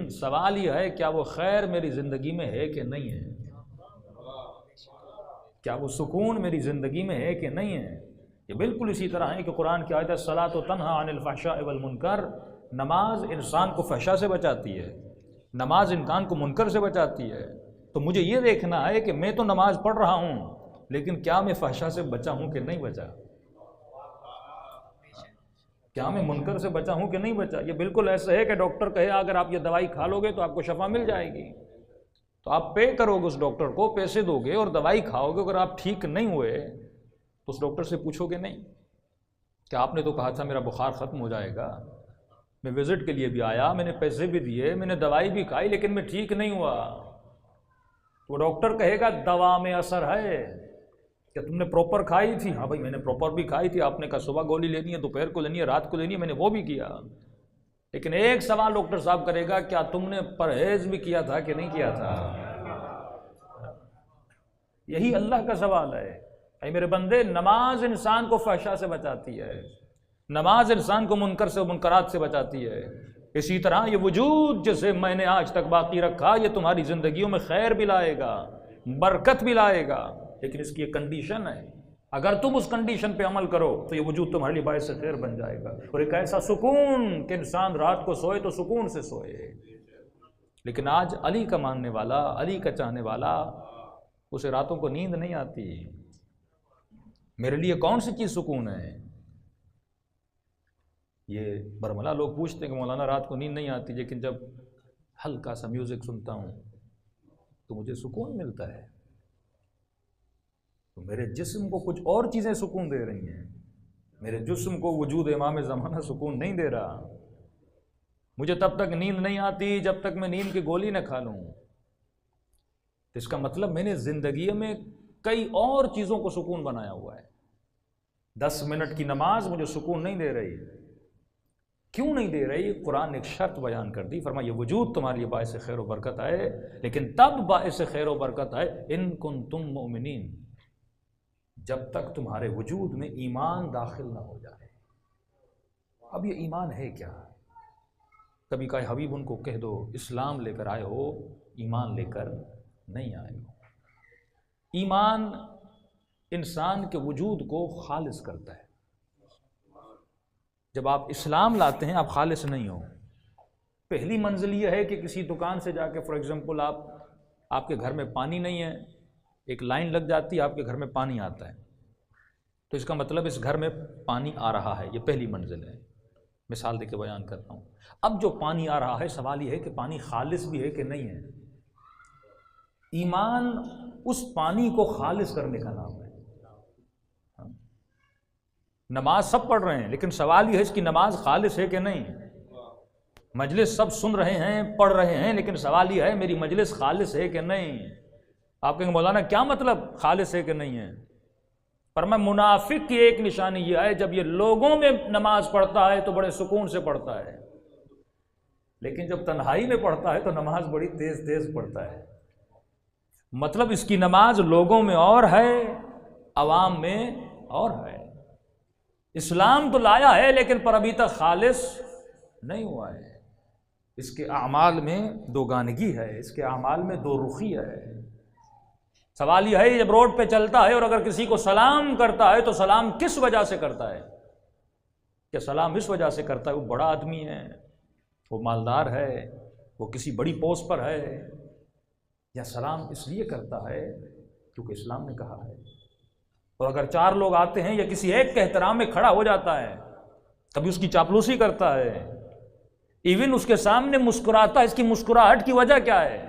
لیکن سوال یہ ہے کیا وہ خیر میری زندگی میں ہے کہ نہیں ہے؟ کیا وہ سکون میری زندگی میں ہے کہ نہیں ہے؟ یہ بالکل اسی طرح ہے کہ قرآن کی آیت ہے الصلاۃ تنہی عن الفحشاء والمنکر، نماز انسان کو فحشا سے بچاتی ہے، نماز انسان کو منکر سے بچاتی ہے۔ تو مجھے یہ دیکھنا ہے کہ میں تو نماز پڑھ رہا ہوں لیکن کیا میں فحشا سے بچا ہوں کہ نہیں بچا، کیا میں منکر سے بچا ہوں کہ نہیں بچا۔ یہ بالکل ایسا ہے کہ ڈاکٹر کہے اگر آپ یہ دوائی کھا لو گے تو آپ کو شفا مل جائے گی، تو آپ پے کرو گے، اس ڈاکٹر کو پیسے دو گے اور دوائی کھاؤ گے، اگر آپ ٹھیک نہیں ہوئے تو اس ڈاکٹر سے پوچھو گے نہیں کہ آپ نے تو کہا تھا میرا بخار ختم ہو جائے گا، میں وزٹ کے لیے بھی آیا، میں نے پیسے بھی دیے، میں نے دوائی بھی کھائی لیکن میں ٹھیک نہیں ہوا۔ وہ ڈاکٹر کہے گا دوا میں اثر ہے، کہ تم نے پراپر کھائی تھی؟ ہاں بھائی میں نے پراپر بھی کھائی تھی، آپ نے کہا صبح گولی لینی ہے، دوپہر کو لینی ہے، رات کو لینی ہے، میں نے وہ بھی کیا، لیکن ایک سوال ڈاکٹر صاحب کرے گا کیا تم نے پرہیز بھی کیا تھا کہ نہیں کیا تھا؟ یہی اللہ کا سوال ہے۔ اے میرے بندے، نماز انسان کو فحشا سے بچاتی ہے، نماز انسان کو منکر سے منکرات سے بچاتی ہے۔ اسی طرح یہ وجود جسے میں نے آج تک باقی رکھا یہ تمہاری زندگیوں میں خیر بھی لائے گا، برکت بھی لائے گا، لیکن اس کی ایک کنڈیشن ہے، اگر تم اس کنڈیشن پہ عمل کرو تو یہ وجود تمہارے لیے باعث خیر بن جائے گا، اور ایک ایسا سکون کہ انسان رات کو سوئے تو سکون سے سوئے۔ لیکن آج علی کا ماننے والا، علی کا چاہنے والا، اسے راتوں کو نیند نہیں آتی۔ میرے لیے کون سی چیز سکون ہے؟ یہ برملا لوگ پوچھتے ہیں کہ مولانا رات کو نیند نہیں آتی، لیکن جب ہلکا سا میوزک سنتا ہوں تو مجھے سکون ملتا ہے۔ تو میرے جسم کو کچھ اور چیزیں سکون دے رہی ہیں، میرے جسم کو وجود امام زمانہ سکون نہیں دے رہا۔ مجھے تب تک نیند نہیں آتی جب تک میں نیند کی گولی نہ کھا لوں۔ اس کا مطلب میں نے زندگی میں کئی اور چیزوں کو سکون بنایا ہوا ہے۔ 10 منٹ کی نماز مجھے سکون نہیں دے رہی۔ کیوں نہیں دے رہی؟ قرآن نے ایک شرط بیان کر دی، فرمایا یہ وجود تمہارے لیے باعث خیر و برکت ہے، لیکن تب باعث خیر و برکت ہے ان کنتم مؤمنین، جب تک تمہارے وجود میں ایمان داخل نہ ہو جائے۔ اب یہ ایمان ہے کیا؟ کبھی کہا حبیب ان کو کہہ دو اسلام لے کر آئے ہو، ایمان لے کر نہیں آئے ہو۔ ایمان انسان کے وجود کو خالص کرتا ہے۔ جب آپ اسلام لاتے ہیں آپ خالص نہیں ہو۔ پہلی منزل یہ ہے کہ کسی دکان سے جا کے فار ایگزامپل آپ کے گھر میں پانی نہیں ہے، ایک لائن لگ جاتی ہے، آپ کے گھر میں پانی آتا ہے، تو اس کا مطلب اس گھر میں پانی آ رہا ہے، یہ پہلی منزل ہے۔ مثال دے کے بیان کرتا ہوں۔ اب جو پانی آ رہا ہے، سوال یہ ہے کہ پانی خالص بھی ہے کہ نہیں ہے۔ ایمان اس پانی کو خالص کرنے کا نام ہے۔ نماز سب پڑھ رہے ہیں لیکن سوال یہ ہے اس کی نماز خالص ہے کہ نہیں۔ مجلس سب سن رہے ہیں، پڑھ رہے ہیں، لیکن سوال یہ ہے میری مجلس خالص ہے کہ نہیں۔ آپ کہیں گے مولانا کیا مطلب خالص ہے کہ نہیں ہے؟ فرمایا منافق کی ایک نشانی یہ ہے جب یہ لوگوں میں نماز پڑھتا ہے تو بڑے سکون سے پڑھتا ہے، لیکن جب تنہائی میں پڑھتا ہے تو نماز بڑی تیز تیز پڑھتا ہے۔ مطلب اس کی نماز لوگوں میں اور ہے، عوام میں اور ہے۔ اسلام تو لایا ہے لیکن پر ابھی تک خالص نہیں ہوا ہے۔ اس کے اعمال میں دوگانگی ہے، اس کے اعمال میں دو رخی ہے۔ سوال یہ ہے جب روڈ پہ چلتا ہے اور اگر کسی کو سلام کرتا ہے تو سلام کس وجہ سے کرتا ہے؟ کہ سلام اس وجہ سے کرتا ہے وہ بڑا آدمی ہے، وہ مالدار ہے، وہ کسی بڑی پوسٹ پر ہے، یا سلام اس لیے کرتا ہے کیونکہ اسلام نے کہا ہے؟ اور اگر 4 لوگ آتے ہیں یا کسی ایک کے احترام میں کھڑا ہو جاتا ہے کبھی اس کی چاپلوسی کرتا ہے، ایون اس کے سامنے مسکراتا ہے، اس کی مسکراہٹ کی وجہ کیا ہے؟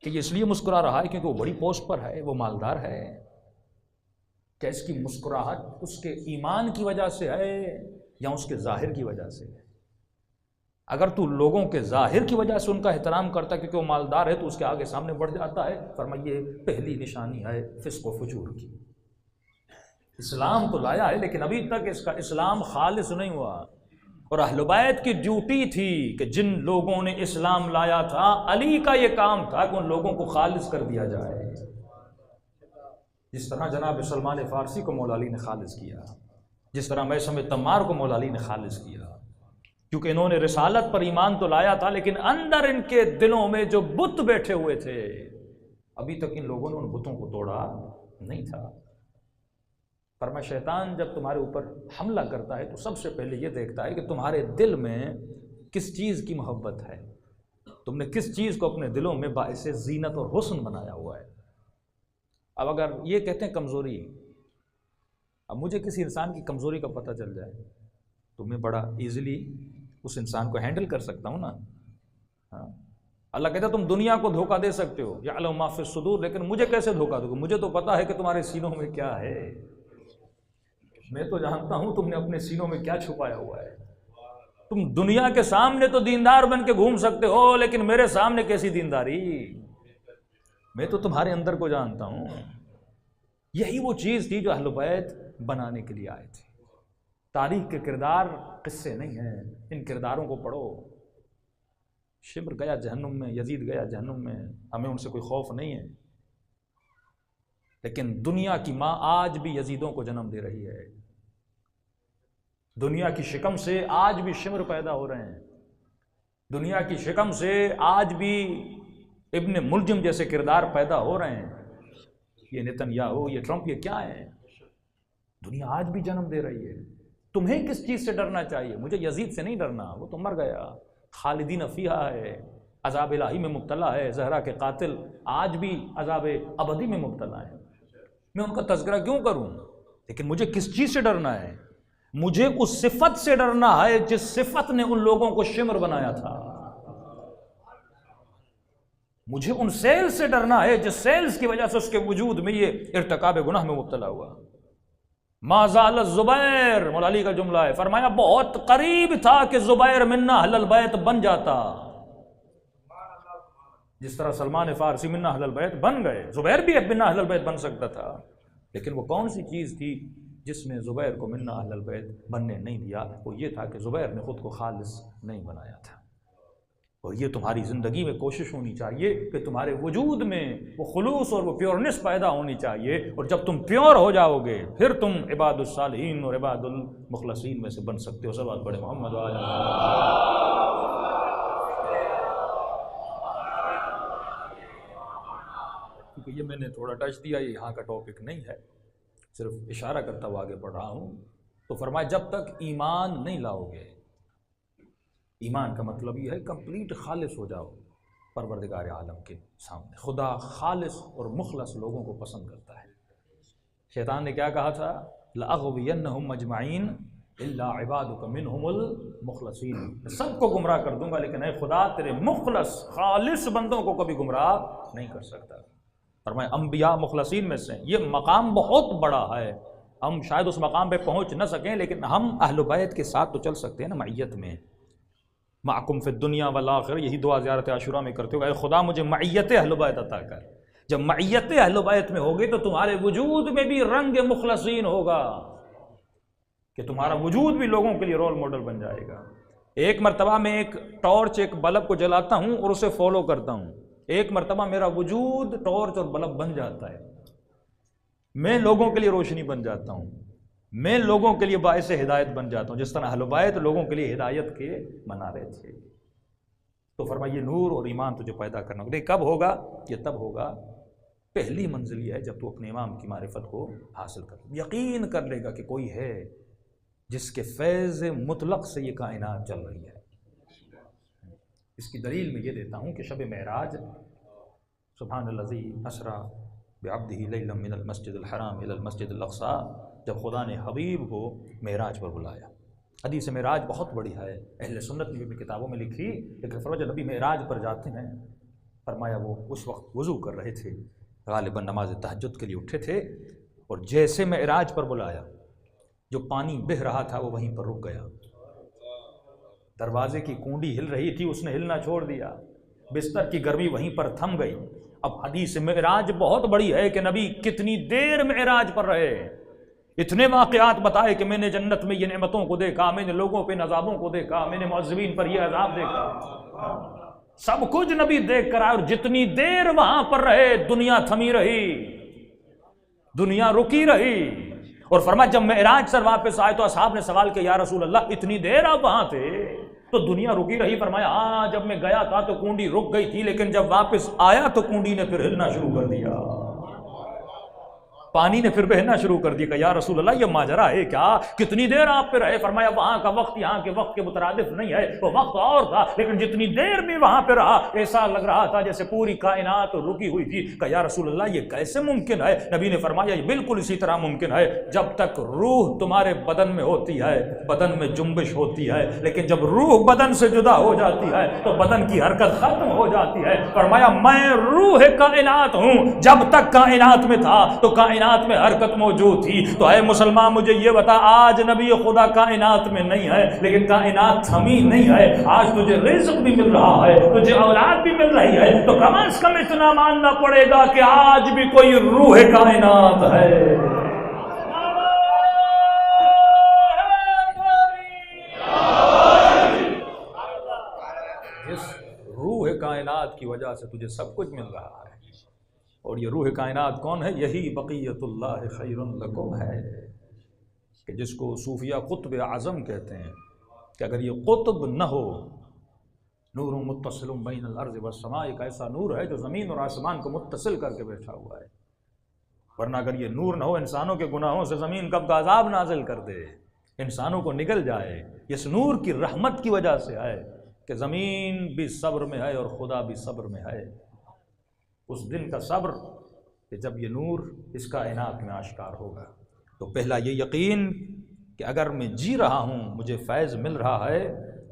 کہ یہ اس لیے مسکرا رہا ہے کیونکہ وہ بڑی پوسٹ پر ہے، وہ مالدار ہے۔ کیا اس کی مسکراہٹ اس کے ایمان کی وجہ سے ہے یا اس کے ظاہر کی وجہ سے ہے؟ اگر تو لوگوں کے ظاہر کی وجہ سے ان کا احترام کرتا ہے کیونکہ وہ مالدار ہے تو اس کے آگے سامنے بڑھ جاتا ہے، فرمایا یہ پہلی نشانی ہے فسق و فجور کی۔ اسلام تو لایا ہے لیکن ابھی تک اس کا اسلام خالص نہیں ہوا۔ اور اہل بیت کی ڈیوٹی تھی کہ جن لوگوں نے اسلام لایا تھا، علی کا یہ کام تھا کہ ان لوگوں کو خالص کر دیا جائے، جس طرح جناب سلمان فارسی کو مولا علی نے خالص کیا، جس طرح میثم تمار کو مولا علی نے خالص کیا۔ کیونکہ انہوں نے رسالت پر ایمان تو لایا تھا، لیکن اندر ان کے دلوں میں جو بت بیٹھے ہوئے تھے، ابھی تک ان لوگوں نے ان بتوں کو توڑا نہیں تھا۔ فرمایا شیطان جب تمہارے اوپر حملہ کرتا ہے تو سب سے پہلے یہ دیکھتا ہے کہ تمہارے دل میں کس چیز کی محبت ہے، تم نے کس چیز کو اپنے دلوں میں باعث زینت اور حسن بنایا ہوا ہے۔ اب اگر یہ کہتے ہیں کمزوری، اب مجھے کسی انسان کی کمزوری کا پتہ چل جائے تو میں بڑا ایزیلی اس انسان کو ہینڈل کر سکتا ہوں نا۔ ہاں، اللہ کہتا ہے تم دنیا کو دھوکہ دے سکتے ہو، یعلم ما فی الصدور، لیکن مجھے کیسے دھوکہ دو گے؟ مجھے تو پتہ ہے کہ تمہارے سینوں میں کیا ہے، میں تو جانتا ہوں تم نے اپنے سینوں میں کیا چھپایا ہوا ہے۔ تم دنیا کے سامنے تو دیندار بن کے گھوم سکتے ہو، لیکن میرے سامنے کیسی دینداری، میں تو تمہارے اندر کو جانتا ہوں۔ یہی وہ چیز تھی جو اہل بیت بنانے کے لیے آئے تھے۔ تاریخ کے کردار قصے نہیں ہیں، ان کرداروں کو پڑھو۔ شمر گیا جہنم میں، یزید گیا جہنم میں، ہمیں ان سے کوئی خوف نہیں ہے، لیکن دنیا کی ماں آج بھی یزیدوں کو جنم دے رہی ہے۔ دنیا کی شکم سے آج بھی شمر پیدا ہو رہے ہیں، دنیا کی شکم سے آج بھی ابن ملجم جیسے کردار پیدا ہو رہے ہیں۔ یہ نتنیاہو، یہ ٹرمپ، یہ کیا ہے؟ دنیا آج بھی جنم دے رہی ہے۔ تمہیں کس چیز سے ڈرنا چاہیے؟ مجھے یزید سے نہیں ڈرنا، وہ تو مر گیا، خالدین فیہا ہے، عذاب الہی میں مبتلا ہے۔ زہرا کے قاتل آج بھی عذاب ابدی میں مبتلا ہے، میں ان کا تذکرہ کیوں کروں؟ لیکن مجھے کس چیز سے ڈرنا ہے؟ مجھے اس صفت سے ڈرنا ہے جس صفت نے ان لوگوں کو شمر بنایا تھا۔ مجھے ان سیل سے ڈرنا ہے جس سیلز کی وجہ سے اس کے وجود میں یہ ارتکاب گناہ میں مبتلا ہوا۔ ما زال الزبیر، مولا علی کا جملہ ہے، فرمایا بہت قریب تھا کہ زبیر منا اہل البیت بن جاتا، جس طرح سلمان فارسی منا اہل البیت بن گئے، زبیر بھی ایک منا اہل البیت بن سکتا تھا، لیکن وہ کون سی چیز تھی جس نے زبیر کو منا اہل البیت بننے نہیں دیا؟ وہ یہ تھا کہ زبیر نے خود کو خالص نہیں بنایا تھا۔ اور یہ تمہاری زندگی میں کوشش ہونی چاہیے کہ تمہارے وجود میں وہ خلوص اور وہ پیورنس پیدا ہونی چاہیے، اور جب تم پیور ہو جاؤ گے پھر تم عباد الصالحین اور عباد المخلصین میں سے بن سکتے ہو۔ سب بات بڑے محمد وعلی کیونکہ یہ میں نے تھوڑا ٹچ دیا، یہ یہاں کا ٹاپک نہیں ہے، صرف اشارہ کرتا ہوا آگے بڑھ رہا ہوں۔ تو فرمایا جب تک ایمان نہیں لاؤ گے، ایمان کا مطلب یہ ہے کمپلیٹ خالص ہو جاؤ پروردگار عالم کے سامنے۔ خدا خالص اور مخلص لوگوں کو پسند کرتا ہے۔ شیطان نے کیا کہا تھا؟ لَأَغْوِيَنَّهُمْ أَجْمَعِينَ إِلَّا عِبَادُكَ مِنْهُمُ الْمُخْلَصِينَ، سب کو گمراہ کر دوں گا لیکن اے خدا تیرے مخلص خالص بندوں کو کبھی گمراہ نہیں کر سکتا۔ فرمایا انبیاء مخلصین میں سے، یہ مقام بہت بڑا ہے، ہم شاید اس مقام پہ پہنچ نہ سکیں لیکن ہم اہل بیت کے ساتھ تو چل سکتے ہیں نا معیت میں۔ معکم فی الدنیا والآخرہ، یہی دعا زیارت عاشورہ میں کرتے ہو، اے خدا مجھے معیت اہل بیت عطا کر۔ جب معیت اہل بیت میں ہوگی تو تمہارے وجود میں بھی رنگ مخلصین ہوگا، کہ تمہارا وجود بھی لوگوں کے لیے رول ماڈل بن جائے گا۔ ایک مرتبہ میں ایک ٹارچ، ایک بلب کو جلاتا ہوں اور اسے فالو کرتا ہوں، ایک مرتبہ میرا وجود ٹارچ اور بلب بن جاتا ہے، میں لوگوں کے لیے روشنی بن جاتا ہوں، میں لوگوں کے لیے باعث ہدایت بن جاتا ہوں، جس طرح اہل بیت لوگوں کے لیے ہدایت کے منارے تھے۔ تو فرمایا یہ نور اور ایمان تجھے پیدا کرنا ہوگا۔ کب ہوگا؟ یہ تب ہوگا، پہلی منزل یہ ہے جب تو اپنے امام کی معرفت کو حاصل کر یقین کر لے گا کہ کوئی ہے جس کے فیض مطلق سے یہ کائنات چل رہی ہے۔ اس کی دلیل میں یہ دیتا ہوں کہ شب معراج، سبحان الذی اسریٰ بعبدہ لیلا من المسجد الحرام الی المسجد الاقصیٰ، جب خدا نے حبیب کو معراج پر بلایا۔ حدیث معراج بہت بڑی ہے، اہل سنت نے بھی کتابوں میں لکھی، لیکن فرمایا جب نبی معراج پر جاتے ہیں، فرمایا وہ اس وقت وضو کر رہے تھے، غالباً نماز تہجد کے لیے اٹھے تھے، اور جیسے معراج پر بلایا، جو پانی بہہ رہا تھا وہ وہیں پر رک گیا، دروازے کی کنڈی ہل رہی تھی، اس نے ہلنا چھوڑ دیا، بستر کی گرمی وہیں پر تھم گئی۔ اب حدیث معراج بہت بڑی ہے کہ نبی کتنی دیر معراج پر رہے، اتنے واقعات بتائے کہ میں نے جنت میں یہ نعمتوں کو دیکھا، میں نے لوگوں پہ عذابوں کو دیکھا، میں نے معذبین پر یہ عذاب دیکھا، سب کچھ نبی دیکھ کر آئے، اور جتنی دیر وہاں پر رہے دنیا تھمی رہی، دنیا رکی رہی۔ اور فرمایا جب معراج سے واپس آئے تو اصحاب نے سوال کیا یا رسول اللہ اتنی دیر آپ وہاں تھے؟ تو دنیا رکی رہی؟ فرمایا ہاں جب میں گیا تھا تو کنڈی رک گئی تھی، لیکن جب واپس آیا تو کنڈی نے پھر ہلنا شروع کر دیا، پانی نے پھر بہنا شروع کر دیا کہ یا رسول اللہ یہ ماجرا ہے کیا؟ کتنی دیر آپ پہ رہے؟ فرمایا وہاں کا وقت یہاں کے وقت کے مترادف نہیں ہے، وہ وقت اور تھا، لیکن جتنی دیر بھی وہاں پہ رہا ایسا لگ رہا تھا جیسے پوری کائنات رکی ہوئی تھی۔ کہ یا رسول اللہ یہ کیسے ممکن ہے؟ نبی نے فرمایا یہ بالکل اسی طرح ممکن ہے جب تک روح تمہارے بدن میں ہوتی ہے بدن میں جنبش ہوتی ہے، لیکن جب روح بدن سے جدا ہو جاتی ہے تو بدن کی حرکت ختم ہو جاتی ہے۔ فرمایا میں روح کائنات ہوں، جب تک کائنات میں تھا تو کائنات میں حرکت موجود تھی۔ تو اے مسلمان مجھے یہ بتا، آج نبی خدا کائنات میں نہیں ہے لیکن کائنات تھمی نہیں ہے، آج تجھے رزق بھی مل رہا ہے، تجھے اولاد بھی مل رہی ہے، تو کم از کم اتنا ماننا پڑے گا کہ آج بھی کوئی روح کائنات ہے۔ اس روح کائنات کی وجہ سے تجھے سب کچھ مل رہا ہے، اور یہ روح کائنات کون ہے؟ یہی بقیت اللہ خیر لکم ہے، کہ جس کو صوفیہ قطب اعظم کہتے ہیں کہ اگر یہ قطب نہ ہو، نور متصل بین الارض والسماء، ایک ایسا نور ہے جو زمین اور آسمان کو متصل کر کے بیٹھا ہوا ہے، ورنہ اگر یہ نور نہ ہو انسانوں کے گناہوں سے زمین کب کا عذاب نازل کر دے، انسانوں کو نگل جائے۔ اس نور کی رحمت کی وجہ سے ہے کہ زمین بھی صبر میں ہے اور خدا بھی صبر میں ہے۔ اس دن کا صبر کہ جب یہ نور اس کائنات میں آشکار ہوگا۔ تو پہلا یہ یقین کہ اگر میں جی رہا ہوں مجھے فیض مل رہا ہے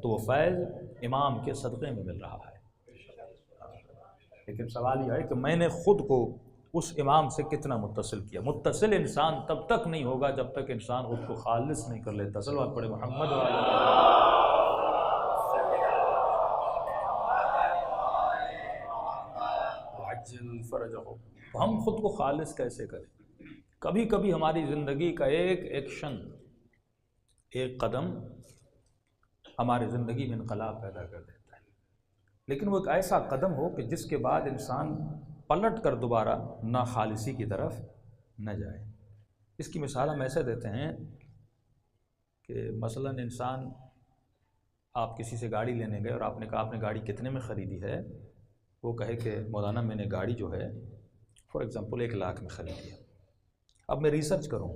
تو وہ فیض امام کے صدقے میں مل رہا ہے، لیکن سوال یہ ہے کہ میں نے خود کو اس امام سے کتنا متصل کیا۔ متصل انسان تب تک نہیں ہوگا جب تک انسان خود کو خالص نہیں کر لیتا۔ صلوات پڑھے محمد ہم خود کو خالص کیسے کریں؟ کبھی کبھی ہماری زندگی کا ایک ایکشن، ایک قدم ہماری زندگی میں انقلاب پیدا کر دیتا ہے، لیکن وہ ایک ایسا قدم ہو کہ جس کے بعد انسان پلٹ کر دوبارہ ناخالصی کی طرف نہ جائے۔ اس کی مثال ہم ایسے دیتے ہیں کہ مثلا انسان، آپ کسی سے گاڑی لینے گئے اور آپ نے کہا آپ نے گاڑی کتنے میں خریدی ہے؟ وہ کہے کہ مولانا میں نے گاڑی جو ہے فار ایگزامپل 1 لاکھ میں خریدی ہے۔ اب میں ریسرچ کروں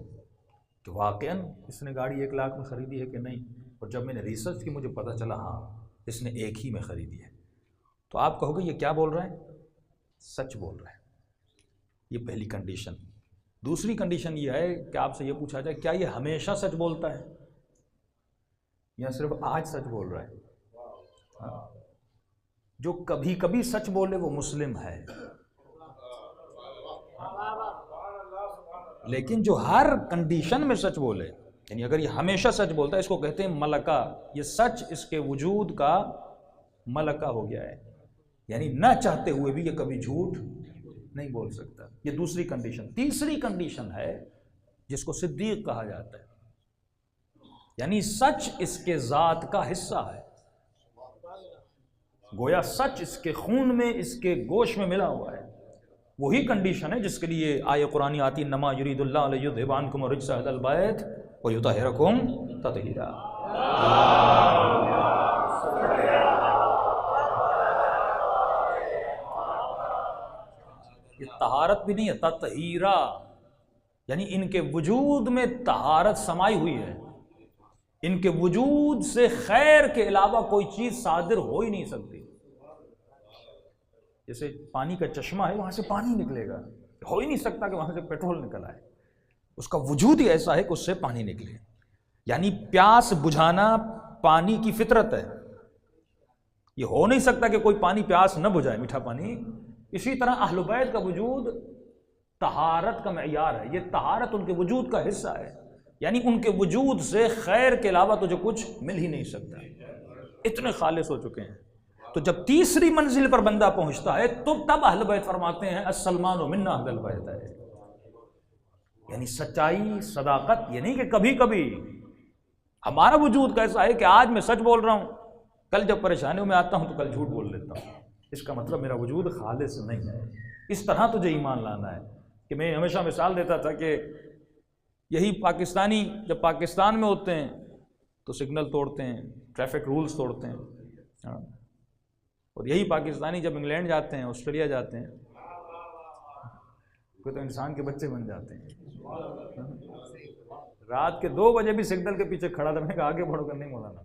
کہ واقعاً اس نے گاڑی 1 لاکھ میں خریدی ہے کہ نہیں، اور جب میں نے ریسرچ کی مجھے پتہ چلا ہاں اس نے 1 ہی میں خریدی ہے، تو آپ کہو گے یہ کیا بول رہا ہے؟ سچ بول رہا ہے۔ یہ پہلی کنڈیشن۔ دوسری کنڈیشن یہ ہے کہ آپ سے یہ پوچھا جائے کیا یہ ہمیشہ سچ بولتا ہے یا صرف آج سچ بول رہا ہے؟ جو کبھی کبھی سچ بولے وہ مسلم ہے، لیکن جو ہر کنڈیشن میں سچ بولے، یعنی اگر یہ ہمیشہ سچ بولتا ہے، اس کو کہتے ہیں ملکہ۔ یہ سچ اس کے وجود کا ملکہ ہو گیا ہے، یعنی نہ چاہتے ہوئے بھی یہ کبھی جھوٹ نہیں بول سکتا۔ یہ دوسری کنڈیشن۔ تیسری کنڈیشن ہے جس کو صدیق کہا جاتا ہے، یعنی سچ اس کے ذات کا حصہ ہے، گویا سچ اس کے خون میں، اس کے گوشت میں ملا ہوا ہے۔ وہی کنڈیشن ہے جس کے لیے آیہ قرآنی آتی انما یرید اللہ لیذھب عنکم الرجس اہل البیت ویطہرکم تطہیرا۔ یہ طہارت بھی نہیں ہے، تطہیرا، یعنی ان کے وجود میں طہارت سمائی ہوئی ہے، ان کے وجود سے خیر کے علاوہ کوئی چیز صادر ہو ہی نہیں سکتی۔ جیسے پانی کا چشمہ ہے، وہاں سے پانی نکلے گا، ہو ہی نہیں سکتا کہ وہاں سے پیٹرول نکل آئے، اس کا وجود ہی ایسا ہے کہ اس سے پانی نکلے۔ یعنی پیاس بجھانا پانی کی فطرت ہے، یہ ہو نہیں سکتا کہ کوئی پانی پیاس نہ بجھائے، میٹھا پانی۔ اسی طرح اہل بیت کا وجود طہارت کا معیار ہے، یہ طہارت ان کے وجود کا حصہ ہے، یعنی ان کے وجود سے خیر کے علاوہ تجھے کچھ مل ہی نہیں سکتا، اتنے خالص ہو چکے ہیں۔ تو جب تیسری منزل پر بندہ پہنچتا ہے تو تب اہل بیت فرماتے ہیں السلمان منا اہل البیت ہے، یعنی سچائی، صداقت۔ یہ نہیں کہ کبھی کبھی ہمارا وجود کیسا ہے کہ آج میں سچ بول رہا ہوں، کل جب پریشانیوں میں آتا ہوں تو کل جھوٹ بول لیتا ہوں، اس کا مطلب میرا وجود خالص نہیں ہے۔ اس طرح تجھے ایمان لانا ہے کہ میں ہمیشہ مثال دیتا تھا کہ یہی پاکستانی جب پاکستان میں ہوتے ہیں تو سگنل توڑتے ہیں، ٹریفک رولز توڑتے ہیں. اور یہی پاکستانی جب انگلینڈ جاتے ہیں، آسٹریلیا جاتے ہیں، کوئی تو انسان کے بچے بن جاتے ہیں. رات کے 2 بجے بھی سگنل کے پیچھے کھڑا تھا، میں نے کہا آگے بڑھو کر نہیں مولانا.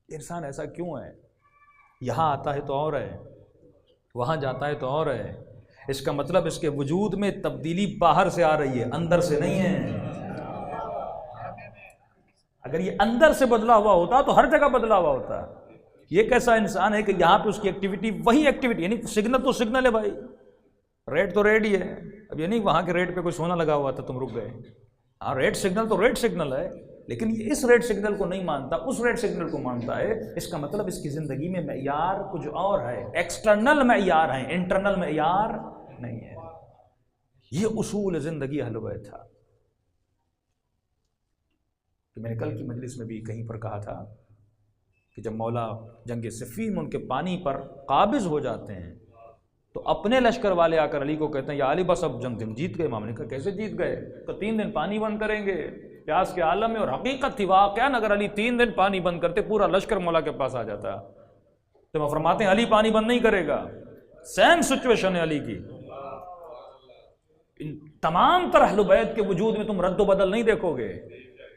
انسان ایسا کیوں ہے؟ یہاں آتا ہے تو اور ہے، وہاں جاتا ہے تو اور ہے. اس کا مطلب اس کے وجود میں تبدیلی باہر سے آ رہی ہے، اندر سے نہیں ہے. اگر یہ اندر سے بدلا ہوا ہوتا تو ہر جگہ بدلا ہوا ہوتا. یہ کیسا انسان ہے کہ یہاں پہ اس کی ایکٹیویٹی وہی ایکٹیویٹی، یعنی سگنل تو سگنل ہے بھائی، ریڈ تو ریڈ ہی ہے. اب یہ نہیں وہاں کے ریڈ پہ کوئی سونا لگا ہوا تھا تم رک گئے. ہاں ریڈ سگنل تو ریڈ سگنل ہے، لیکن یہ اس ریڈ سگنل کو نہیں مانتا، اس ریڈ سگنل کو مانتا ہے. اس کا مطلب اس کی زندگی میں معیار کچھ اور ہے، ایکسٹرنل معیار ہیں، انٹرنل معیار نہیں ہے. یہ اصول زندگی اہل بیت تھا. کہ میں نے کل کی مجلس میں بھی کہیں پر کہا تھا کہ جب مولا جنگ صفین میں ان کے پانی پر قابض ہو جاتے ہیں تو اپنے لشکر والے آ کر علی کو کہتے ہیں یا علی بس اب جنگ تم جیت گئے. امام نے کہا کیسے جیت گئے؟ تو 3 دن پانی بند کریں گے، پیاس کے عالم میں. اور حقیقت تھی واقعہ، اگر علی 3 دن پانی بند کرتے پورا لشکر مولا کے پاس آ جاتا. تو وہ فرماتے ہیں علی پانی بند نہیں کرے گا. سیم سچویشن ہے علی کی. ان تمام تر اہل بیت کے وجود میں تم رد و بدل نہیں دیکھو گے.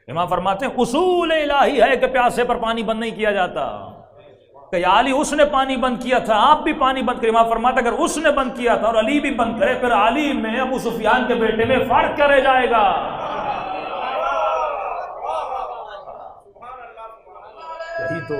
امام فرماتے ہیں اصول الہی ہے کہ پیاسے پر پانی بند نہیں کیا جاتا. کہ یا علی اس نے پانی بند کیا تھا، آپ بھی پانی بند کریں. امام فرماتا اگر اس نے بند کیا تھا اور علی بھی بند کرے پھر علی میں ابو سفیان کے بیٹے میں فرق کیا رہ جائے گا؟ یہی تو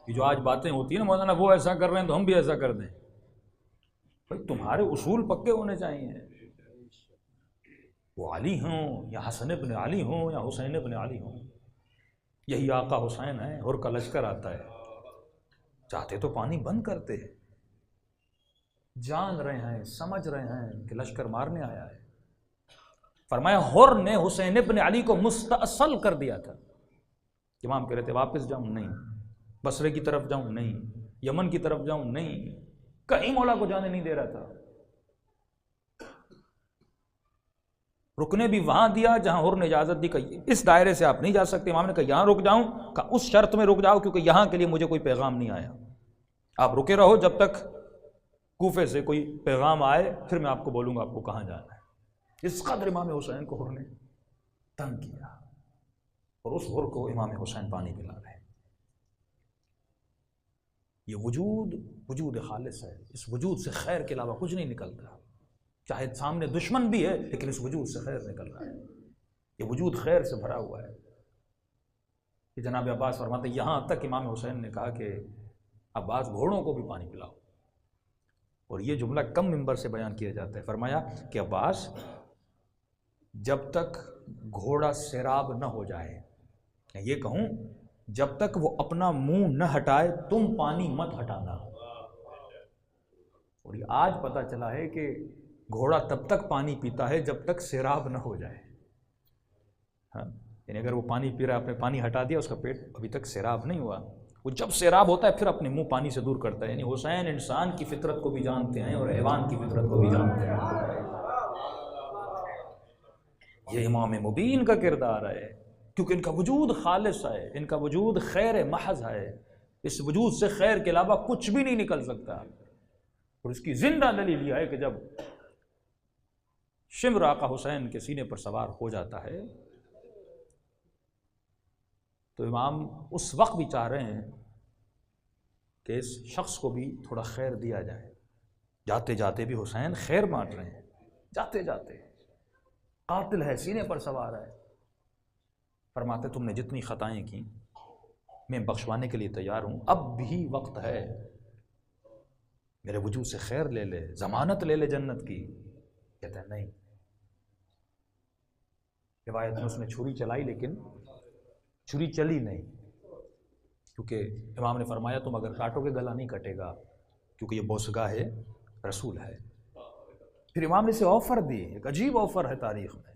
جو آج باتیں ہوتی ہیں نا مولانا وہ ایسا کر رہے ہیں تو ہم بھی ایسا کر دیں. بھائی تمہارے اصول پکے ہونے چاہیے. وہ علی ہوں یا حسن ابن علی ہوں یا حسین ابن علی ہوں، یہی آقا حسین ہے اور کا لشکر آتا ہے. چاہتے تو پانی بند کرتے، جان رہے ہیں سمجھ رہے ہیں کہ لشکر مارنے آیا ہے. فرمایا ہر نے حسین ابن علی کو مستاصل کر دیا تھا. امام کہہ رہے تھے واپس جاؤں نہیں، بصرے کی طرف جاؤں نہیں، یمن کی طرف جاؤں نہیں، کہیں مولا کو جانے نہیں دے رہا تھا. رکنے بھی وہاں دیا جہاں حر نے اجازت دی کہ اس دائرے سے آپ نہیں جا سکتے. امام نے کہا یہاں رک جاؤں؟ کہا اس شرط میں رک جاؤ کیونکہ یہاں کے لیے مجھے کوئی پیغام نہیں آیا. آپ رکے رہو جب تک کوفے سے کوئی پیغام آئے، پھر میں آپ کو بولوں گا آپ کو کہاں جانا ہے. اس قدر امام حسین کو حر نے تنگ کیا، اور اس حر کو امام حسین پانی پلا رہے. یہ وجود خالص ہے. اس وجود سے خیر کے علاوہ کچھ نہیں نکلتا. چاہے سامنے دشمن بھی ہے لیکن اس وجود سے خیر نکل رہا ہے. یہ وجود خیر سے بھرا ہوا ہے. کہ جناب عباس فرماتے ہیں یہاں تک امام حسین نے کہا کہ عباس گھوڑوں کو بھی پانی پلاؤ. اور یہ جملہ کم منبر سے بیان کیا جاتا ہے. فرمایا کہ عباس جب تک گھوڑا سیراب نہ ہو جائے، یہ کہوں جب تک وہ اپنا منہ نہ ہٹائے تم پانی مت ہٹانا. اور یہ آج پتہ چلا ہے کہ گھوڑا تب تک پانی پیتا ہے جب تک سیراب نہ ہو جائے. ہاں یعنی اگر وہ پانی پی رہا ہے، آپ نے پانی ہٹا دیا، اس کا پیٹ ابھی تک سیراب نہیں ہوا. وہ جب سیراب ہوتا ہے پھر اپنے منہ پانی سے دور کرتا ہے. یعنی حسین انسان کی فطرت کو بھی جانتے ہیں اور حیوان کی فطرت کو بھی جانتے ہیں. یہ امام مبین کا کردار ہے کیونکہ ان کا وجود خالص ہے، ان کا وجود خیر محض ہے. اس وجود سے خیر کے علاوہ کچھ بھی نہیں نکل سکتا. اور اس کی زندہ دلیل یہ ہے کہ جب شمر آقا حسین کے سینے پر سوار ہو جاتا ہے تو امام اس وقت بھی چاہ رہے ہیں کہ اس شخص کو بھی تھوڑا خیر دیا جائے. جاتے جاتے بھی حسین خیر بانٹ رہے ہیں. جاتے جاتے قاتل ہے، سینے پر سوار ہے. فرماتے تم نے جتنی خطائیں کی میں بخشوانے کے لیے تیار ہوں، اب بھی وقت ہے، میرے وجود سے خیر لے لے، ضمانت لے لے جنت کی. کہتے ہیں نہیں. روایت میں اس نے چھری چلائی لیکن چھری چلی نہیں، کیونکہ امام نے فرمایا تم اگر کاٹو گے گلا نہیں کٹے گا کیونکہ یہ بوسگاہ ہے رسول ہے. پھر امام نے اسے آفر دی، ایک عجیب آفر ہے تاریخ میں.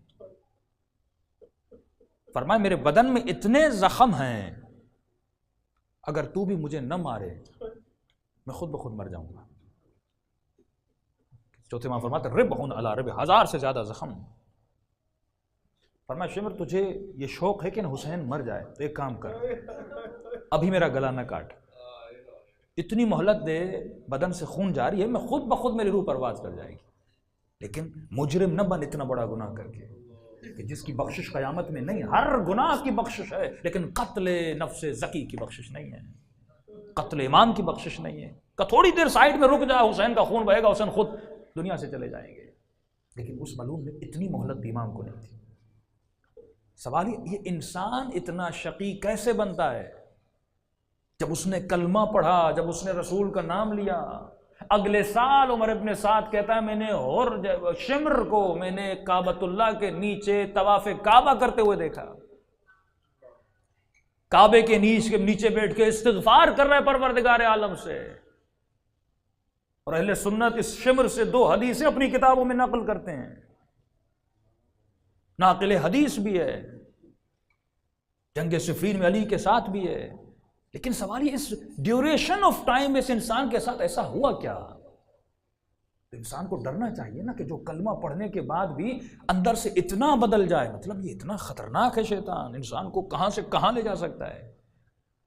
فرمایا میرے بدن میں اتنے زخم ہیں اگر تو بھی مجھے نہ مارے میں خود بخود مر جاؤں گا. چوتھے امام فرماتے ربح علی ربح، 1000 سے زیادہ زخم. فرمایا شمر تجھے یہ شوق ہے کہ حسین مر جائے تو ایک کام کر، ابھی میرا گلا نہ کاٹ، اتنی مہلت دے، بدن سے خون جاری ہے، میں خود بخود میری روح پرواز کر جائے گی. لیکن مجرم نہ بن اتنا بڑا گناہ کر کے کہ جس کی بخشش قیامت میں نہیں. ہر گناہ کی بخشش ہے لیکن قتل نفس زکی کی بخشش نہیں ہے، قتل ایمان کی بخشش نہیں ہے. کہ تھوڑی دیر سائڈ میں رک جا، حسین کا خون بہے گا، حسین خود دنیا سے چلے جائیں گے. لیکن اس ملعون میں اتنی مہلت امام کو نہیں تھی. سوال یہ انسان اتنا شقی کیسے بنتا ہے؟ جب اس نے کلمہ پڑھا، جب اس نے رسول کا نام لیا. اگلے سال عمر ابن سعد کہتا ہے میں نے شمر کو میں نے کعبۃ اللہ کے نیچے طواف کعبہ کرتے ہوئے دیکھا، کعبے کے نیچے بیٹھ کے استغفار کر رہے پروردگار عالم سے. اور اہل سنت اس شمر سے 2 حدیثیں اپنی کتابوں میں نقل کرتے ہیں، ناقل حدیث بھی ہے، جنگ صفین میں علی کے ساتھ بھی ہے. لیکن سوال یہ اس ڈیوریشن آف ٹائم اس انسان کے ساتھ ایسا ہوا کیا؟ انسان کو ڈرنا چاہیے نا کہ جو کلمہ پڑھنے کے بعد بھی اندر سے اتنا بدل جائے. مطلب یہ اتنا خطرناک ہے شیطان، انسان کو کہاں سے کہاں لے جا سکتا ہے.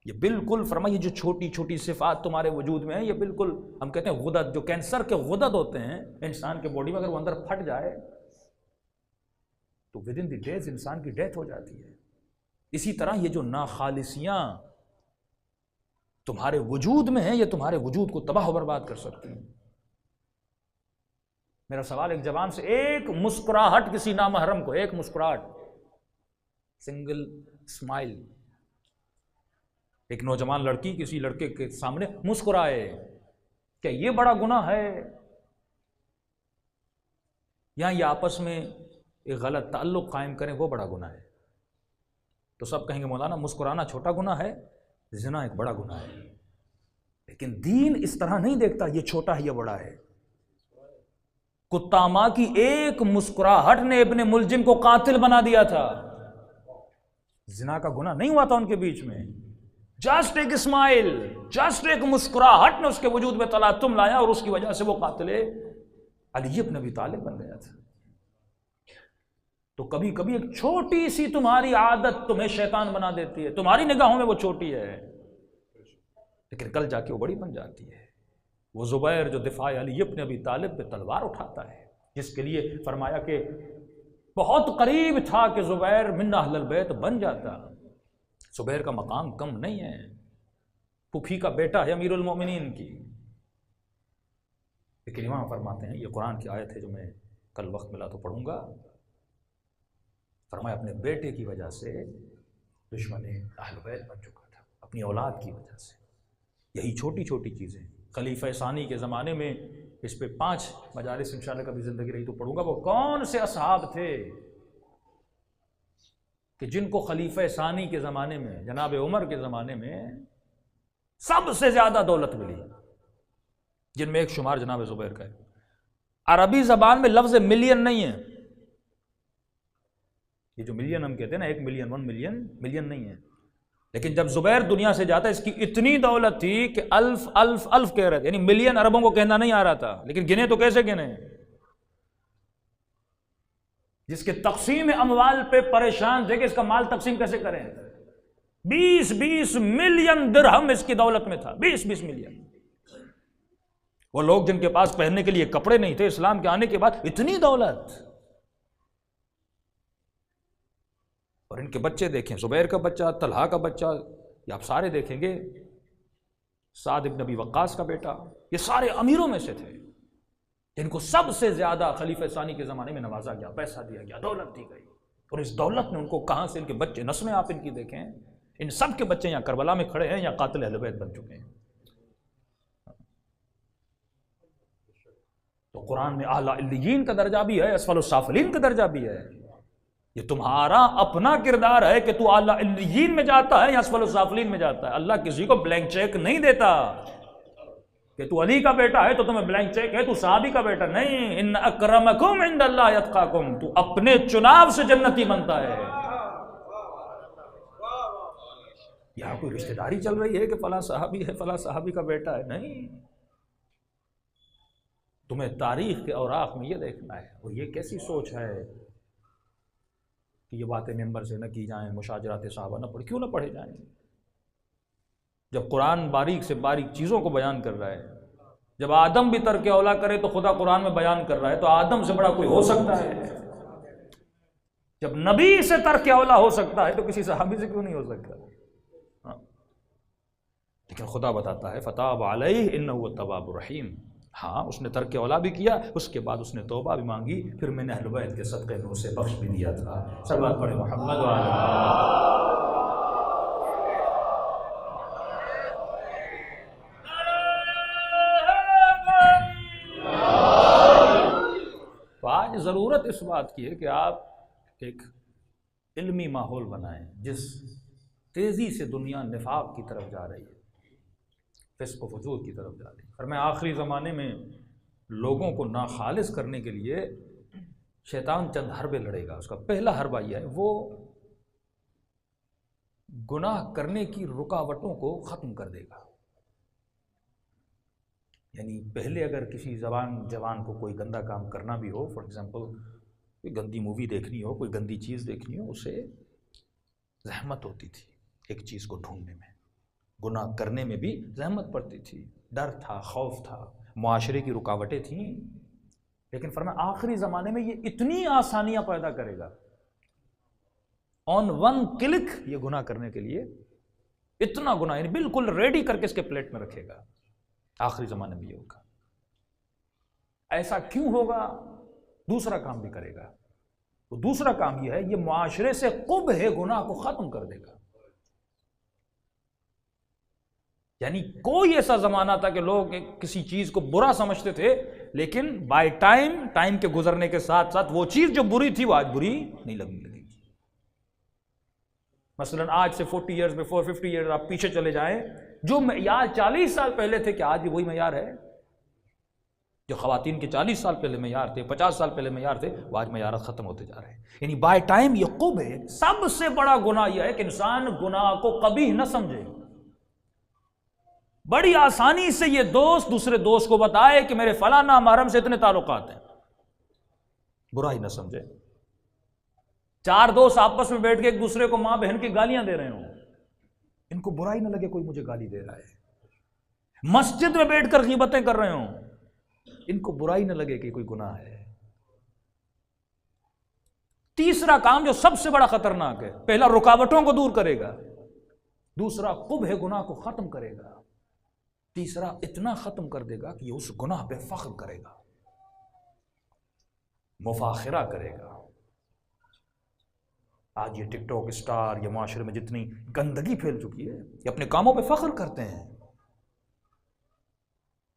یہ بالکل فرمائیے جو چھوٹی چھوٹی صفات تمہارے وجود میں ہیں، یہ بالکل ہم کہتے ہیں غدد، جو کینسر کے غدد ہوتے ہیں انسان کے باڈی میں، اگر وہ اندر پھٹ جائے تو ود ان دی ڈیز انسان کی ڈیتھ ہو جاتی ہے. اسی طرح یہ جو ناخالصیاں تمہارے وجود میں ہیں، یہ تمہارے وجود کو تباہ و برباد کر سکتی ہیں. میرا سوال ایک جوان سے، ایک مسکراہٹ کسی نامحرم کو، ایک مسکراہٹ، سنگل اسمائل، ایک نوجوان لڑکی کسی لڑکے کے سامنے مسکرائے، کیا یہ بڑا گناہ ہے؟ یا یہ آپس میں ایک غلط تعلق قائم کریں وہ بڑا گناہ ہے؟ تو سب کہیں گے مولانا مسکرانا چھوٹا گناہ ہے، زنا ایک بڑا گناہ ہے. لیکن دین اس طرح نہیں دیکھتا یہ چھوٹا ہے یہ بڑا ہے. کتا ماں کی ایک مسکراہٹ نے ابن ملجم کو قاتل بنا دیا تھا. زنا کا گناہ نہیں ہوا تھا ان کے بیچ میں، جسٹ ایک اسمائل، جسٹ ایک مسکراہٹ نے اس کے وجود میں تلاطم لایا اور اس کی وجہ سے وہ قاتل علی بن ابی طالب بن گیا تھا. تو کبھی کبھی ایک چھوٹی سی تمہاری عادت تمہیں شیطان بنا دیتی ہے، تمہاری نگاہوں میں وہ چھوٹی ہے لیکن کل جا کے وہ بڑی بن جاتی ہے. وہ زبیر جو دفاع علی ابن ابی طالب پہ تلوار اٹھاتا ہے، جس کے لیے فرمایا کہ بہت قریب تھا کہ زبیر من اہل البیت بن جاتا. زبیر کا مقام کم نہیں ہے، پھوپھی کا بیٹا ہے امیر المومنین کی. لیکن امام فرماتے ہیں، یہ قرآن کی آیت ہے جو میں کل وقت ملا تو پڑھوں گا. فرمایا اپنے بیٹے کی وجہ سے دشمن اہل بیت بن چکا تھا، اپنی اولاد کی وجہ سے. یہی چھوٹی چھوٹی چیزیں خلیفہ ثانی کے زمانے میں، اس پہ 5 مجالس انشاءاللہ کبھی زندگی رہی تو پڑھوں گا. وہ کون سے اصحاب تھے کہ جن کو خلیفہ ثانی کے زمانے میں، جناب عمر کے زمانے میں سب سے زیادہ دولت ملی، جن میں ایک شمار جناب زبیر کا ہے. عربی زبان میں لفظ ملین نہیں ہے، یہ جو ملین ہم کہتے ہیں نا، 1 ملین 1 ملین، ملین نہیں ہے. لیکن جب زبیر دنیا سے جاتا ہے، اس کی اتنی دولت تھی کہ الف الف الف کہہ رہے تھے، یعنی ملین عربوں کو کہنا نہیں آ رہا تھا، لیکن گنے تو کیسے گنے؟ جس کے تقسیم اموال پہ پریشان تھے کہ اس کا مال تقسیم کیسے کریں. 20 ملین درہم اس کی دولت میں تھا، 20 ملین. وہ لوگ جن کے پاس پہننے کے لیے کپڑے نہیں تھے، اسلام کے آنے کے بعد اتنی دولت. اور ان کے بچے دیکھیں، زبیر کا بچہ، طلحہ کا بچہ، یہ آپ سارے دیکھیں گے، سعد بن ابی وقاص کا بیٹا، یہ سارے امیروں میں سے تھے جن کو سب سے زیادہ خلیفہ ثانی کے زمانے میں نوازا گیا، پیسہ دیا گیا، دولت دی گئی. اور اس دولت نے ان کو کہاں سے، ان کے بچے، نسلیں آپ ان کی دیکھیں، ان سب کے بچے یہاں کربلا میں کھڑے ہیں یا قاتل اہل بیت بن چکے ہیں. تو قرآن میں اعلیٰ علیین کا درجہ بھی ہے، اسفل السافلین کا درجہ بھی ہے. یہ تمہارا اپنا کردار ہے کہ تو اعلیٰ علیین میں جاتا ہے یا اسفل السافلین میں جاتا ہے. اللہ کسی کو بلینک چیک نہیں دیتا کہ تو علی کا بیٹا ہے تو تمہیں بلینک چیک ہے، تو صحابی کا بیٹا نہیں. ان اکرمکم عند اللہ اتقاکم، تو اپنے چناو سے جنتی بنتا ہے. یہاں کوئی رشتہ داری چل رہی ہے کہ فلاں صحابی ہے، فلاں صحابی کا بیٹا ہے، نہیں، تمہیں تاریخ کے اوراق میں یہ دیکھنا ہے۔ اور یہ کیسی سوچ ہے کہ یہ باتیں ممبر سے نہ کی جائیں، مشاجرات صحابہ نہ پڑھیں، کیوں نہ پڑھے جائیں؟ جب قرآن باریک سے باریک چیزوں کو بیان کر رہا ہے، جب آدم بھی ترک اولا کرے تو خدا قرآن میں بیان کر رہا ہے، تو آدم سے بڑا کوئی ہو سکتا ہے؟ جب نبی سے ترک اولا ہو سکتا ہے تو کسی صحابی سے کیوں نہیں ہو سکتا؟ لیکن خدا بتاتا ہے فتاب علیہ انہ التواب الرحیم، ہاں اس نے ترک اولا بھی کیا، اس کے بعد اس نے توبہ بھی مانگی، پھر میں نے اہل بیت کے صدقے میں اسے بخش بھی دیا تھا۔ صلوات پڑھے محمد وعلی۔ تو آج ضرورت اس بات کی ہے کہ آپ ایک علمی ماحول بنائیں، جس تیزی سے دنیا نفاق کی طرف جا رہی ہے، فسق و فجور کی طرف جا رہی ہے، اور میں آخری زمانے میں لوگوں کو ناخالص کرنے کے لیے شیطان چند حربے لڑے گا۔ اس کا پہلا حربہ یہ ہے، وہ گناہ کرنے کی رکاوٹوں کو ختم کر دے گا۔ یعنی پہلے اگر کسی جوان کو کوئی گندا کام کرنا بھی ہو، فار ایگزامپل کوئی گندی مووی دیکھنی ہو، کوئی گندی چیز دیکھنی ہو، اسے زحمت ہوتی تھی ایک چیز کو ڈھونڈنے میں، گناہ کرنے میں بھی زحمت پڑتی تھی، ڈر تھا، خوف تھا، معاشرے کی رکاوٹیں تھیں۔ لیکن فرمایا آخری زمانے میں یہ اتنی آسانیاں پیدا کرے گا، آن ون کلک یہ گناہ کرنے کے لیے اتنا گناہ، یعنی بالکل ریڈی کر کے اس کے پلیٹ میں رکھے گا۔ آخری زمانے میں یہ ہوگا۔ ایسا کیوں ہوگا؟ دوسرا کام بھی کرے گا۔ تو دوسرا کام یہ ہے، یہ معاشرے سے قبح گناہ کو ختم کر دے گا۔ یعنی کوئی ایسا زمانہ تھا کہ لوگ کسی چیز کو برا سمجھتے تھے، لیکن بائی ٹائم کے گزرنے کے ساتھ ساتھ وہ چیز جو بری تھی وہ آج بری نہیں لگنے لگی۔ مثلا آج سے 40 ایئرز بفور، 50 ایئرز آپ پیچھے چلے جائیں، جو معیار 40 سال پہلے تھے کہ آج بھی وہی معیار ہے؟ جو خواتین کے 40 سال پہلے معیار تھے، 50 سال پہلے معیار تھے، وہ آج معیارات ختم ہوتے جا رہے ہیں۔ یعنی بائی ٹائم یہ قبح ہے۔ سب سے بڑا گناہ یہ ہے کہ انسان گناہ کو قبیح نہ سمجھے۔ بڑی آسانی سے یہ دوست دوسرے دوست کو بتائے کہ میرے فلاں نامحرم سے اتنے تعلقات ہیں، برائی نہ سمجھے۔ 4 دوست آپس میں بیٹھ کے ایک دوسرے کو ماں بہن کی گالیاں دے رہے ہوں، ان کو برائی نہ لگے کوئی مجھے گالی دے رہا ہے۔ مسجد میں بیٹھ کر غیبتیں کر رہے ہوں، ان کو برائی نہ لگے کہ کوئی گناہ ہے۔ تیسرا کام جو سب سے بڑا خطرناک ہے، پہلا رکاوٹوں کو دور کرے گا، دوسرا قبح گناہ کو ختم کرے گا، تیسرا اتنا ختم کر دے گا کہ یہ اس گناہ پہ فخر کرے گا، مفاخرہ کرے گا۔ آج یہ ٹک ٹاک اسٹار یا معاشرے میں جتنی گندگی پھیل چکی ہے، یہ اپنے کاموں پہ فخر کرتے ہیں۔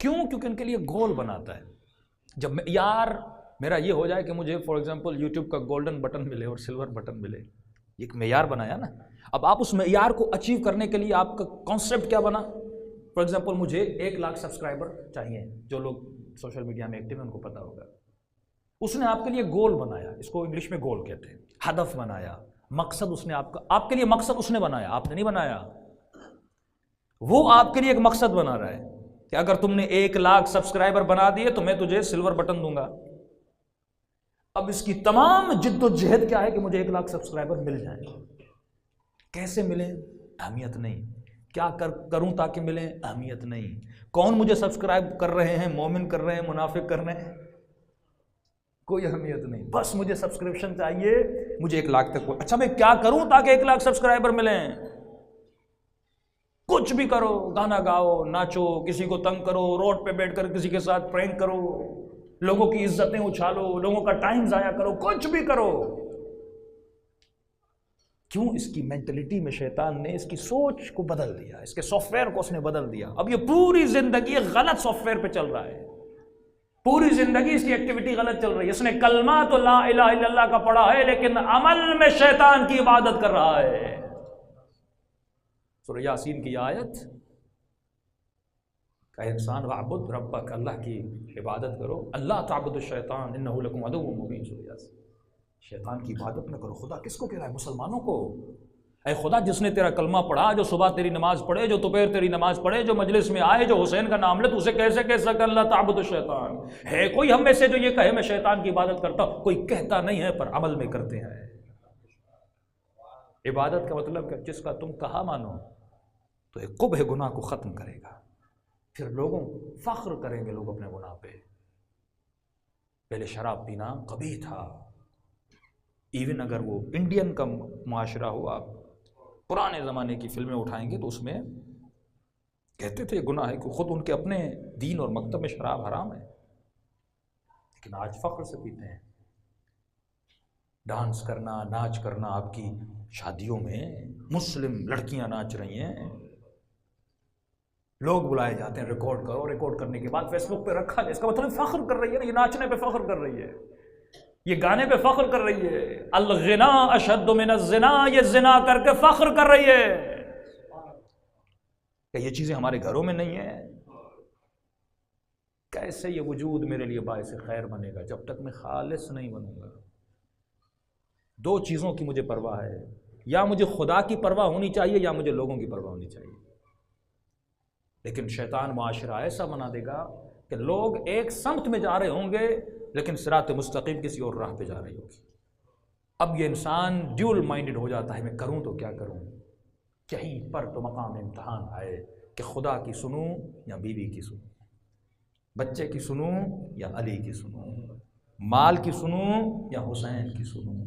کیوں؟ کیونکہ ان کے لیے گول بناتا ہے۔ جب معیار میرا یہ ہو جائے کہ مجھے فار ایگزامپل یوٹیوب کا گولڈن بٹن ملے اور سلور بٹن ملے، ایک معیار بنایا نا، اب آپ اس معیار کو اچیو کرنے کے لیے آپ کا کانسیپٹ کیا بنا؟ فار ایگزامپل مجھے 1 لاکھ سبسکرائبر چاہیے، جو لوگ سوشل میڈیا میں ایکٹیو ہیں ان کو پتا ہوگا۔ اس نے آپ کے لیے گول بنایا، اس کو انگلش میں گول کہتے ہیں، ہدف بنایا، مقصد اس نے آپ کے لیے مقصد اس نے بنایا، آپ نے نہیں بنایا۔ وہ آپ کے لیے ایک مقصد بنا رہا ہے کہ اگر تم نے 1 لاکھ سبسکرائبر بنا دیے تو میں تجھے سلور بٹن دوں گا۔ اب اس کی تمام جد و جہد کیا ہے کہ مجھے 1 لاکھ سبسکرائبر مل جائیں۔ کیسے ملیں؟ اہمیت نہیں۔ کیا کروں تاکہ ملیں؟ اہمیت نہیں۔ کون مجھے سبسکرائب کر رہے ہیں؟ مومن کر رہے ہیں، منافق کر رہے ہیں؟ کوئی اہمیت نہیں، بس مجھے سبسکرپشن چاہیے، مجھے 1 لاکھ تک۔ اچھا میں کیا کروں تاکہ 1 لاکھ سبسکرائبر ملیں؟ کچھ بھی کرو، گانا گاؤ، ناچو، کسی کو تنگ کرو، روڈ پہ بیٹھ کر کسی کے ساتھ پرینک کرو، لوگوں کی عزتیں اچھالو، لوگوں کا ٹائم ضائع کرو، کچھ بھی کرو۔ کیوں؟ اس کی مینٹلٹی میں شیطان نے اس کی سوچ کو بدل دیا، اس کے سافٹ ویئر کو اس نے بدل دیا۔ اب یہ پوری زندگی غلط سافٹ ویئر پہ چل رہا ہے، پوری زندگی اس کی ایکٹیویٹی غلط چل رہی ہے۔ اس نے کلمہ تو لا الہ الا اللہ کا پڑھا ہے، لیکن عمل میں شیطان کی عبادت کر رہا ہے۔ سورہ یاسین کی آیت کہ اے انسان وعبد ربک، اللہ کی عبادت کرو، اللہ تعبد الشیطان انہ لکم عدو مبین۔ سورہ یاسین، شیطان کی عبادت نہ کرو۔ خدا کس کو کہہ رہا ہے؟ مسلمانوں کو۔ اے خدا جس نے تیرا کلمہ پڑھا، جو صبح تیری نماز پڑھے، جو دوپہر تیری نماز پڑھے، جو مجلس میں آئے، جو حسین کا نام لے، تو اسے کیسے کہہ سکتا اللہ تعبد الشیطان؟ ہے کوئی ہم میں سے جو یہ کہے میں شیطان کی عبادت کرتا ہوں؟ کوئی کہتا نہیں ہے پر عمل میں کرتے ہیں۔ عبادت کا مطلب کہ جس کا تم کہا مانو تو ایک قبح گناہ کو ختم کرے گا، پھر لوگوں فخر کریں گے لوگ اپنے گناہ پہ۔ پہلے شراب پینا قبیح تھا، ایون اگر وہ انڈین کا معاشرہ ہو، آپ پرانے زمانے کی فلمیں اٹھائیں گے تو اس میں کہتے تھے گناہ ہے، کہ خود ان کے اپنے دین اور مکتب میں شراب حرام ہے، لیکن آج فخر سے پیتے ہیں۔ ڈانس کرنا، ناچ کرنا، آپ کی شادیوں میں مسلم لڑکیاں ناچ رہی ہیں، لوگ بلائے جاتے ہیں ریکارڈ کرو، ریکارڈ کرنے کے بعد فیس بک پہ رکھا جائے، اس کا مطلب فخر کر رہی ہے نا، یہ ناچنے پہ فخر کر رہی ہے، یہ گانے پہ فخر کر رہی ہے۔ الغنا اشد من الزنا، یہ زنا کر کے فخر کر رہی ہے۔ کہ یہ چیزیں ہمارے گھروں میں نہیں ہیں؟ کیسے یہ وجود میرے لیے باعث خیر بنے گا جب تک میں خالص نہیں بنوں گا؟ دو چیزوں کی مجھے پرواہ ہے، یا مجھے خدا کی پرواہ ہونی چاہیے یا مجھے لوگوں کی پرواہ ہونی چاہیے۔ لیکن شیطان معاشرہ ایسا بنا دے گا کہ لوگ ایک سمت میں جا رہے ہوں گے لیکن صراط مستقیم کسی اور راہ پہ جا رہی ہوگی۔ اب یہ انسان ڈیول مائنڈڈ ہو جاتا ہے، میں کروں تو کیا کروں؟ کہیں پر تو مقام امتحان آئے کہ خدا کی سنوں یا بیوی کی سنوں، بچے کی سنوں یا علی کی سنوں، مال کی سنوں یا حسین کی سنوں۔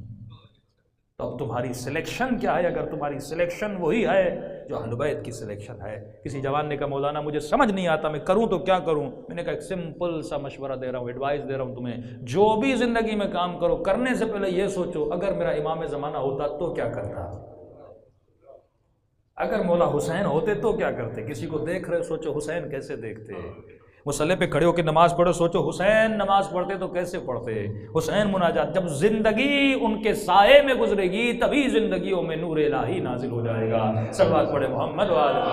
تو اب تمہاری سلیکشن کیا ہے؟ اگر تمہاری سلیکشن وہی ہے جو اہل بیت کی سلیکشن ہے۔ کسی جوان نے کہا مولانا مجھے سمجھ نہیں آتا، میں کروں تو کیا کروں؟ میں نے کہا ایک سمپل سا مشورہ دے رہا ہوں، ایڈوائز دے رہا ہوں تمہیں، جو بھی زندگی میں کام کرو، کرنے سے پہلے یہ سوچو اگر میرا امام زمانہ ہوتا تو کیا کرتا، اگر مولا حسین ہوتے تو کیا کرتے۔ کسی کو دیکھ رہے سوچو حسین کیسے دیکھتے، مصلی پہ کھڑے ہو کے نماز پڑھو سوچو حسین نماز پڑھتے تو کیسے پڑھتے، حسین مناجات۔ جب زندگی ان کے سائے میں گزرے گی تبھی زندگیوں میں نور الہی نازل ہو جائے گا۔ صلوات پڑھے محمد وآلہ۔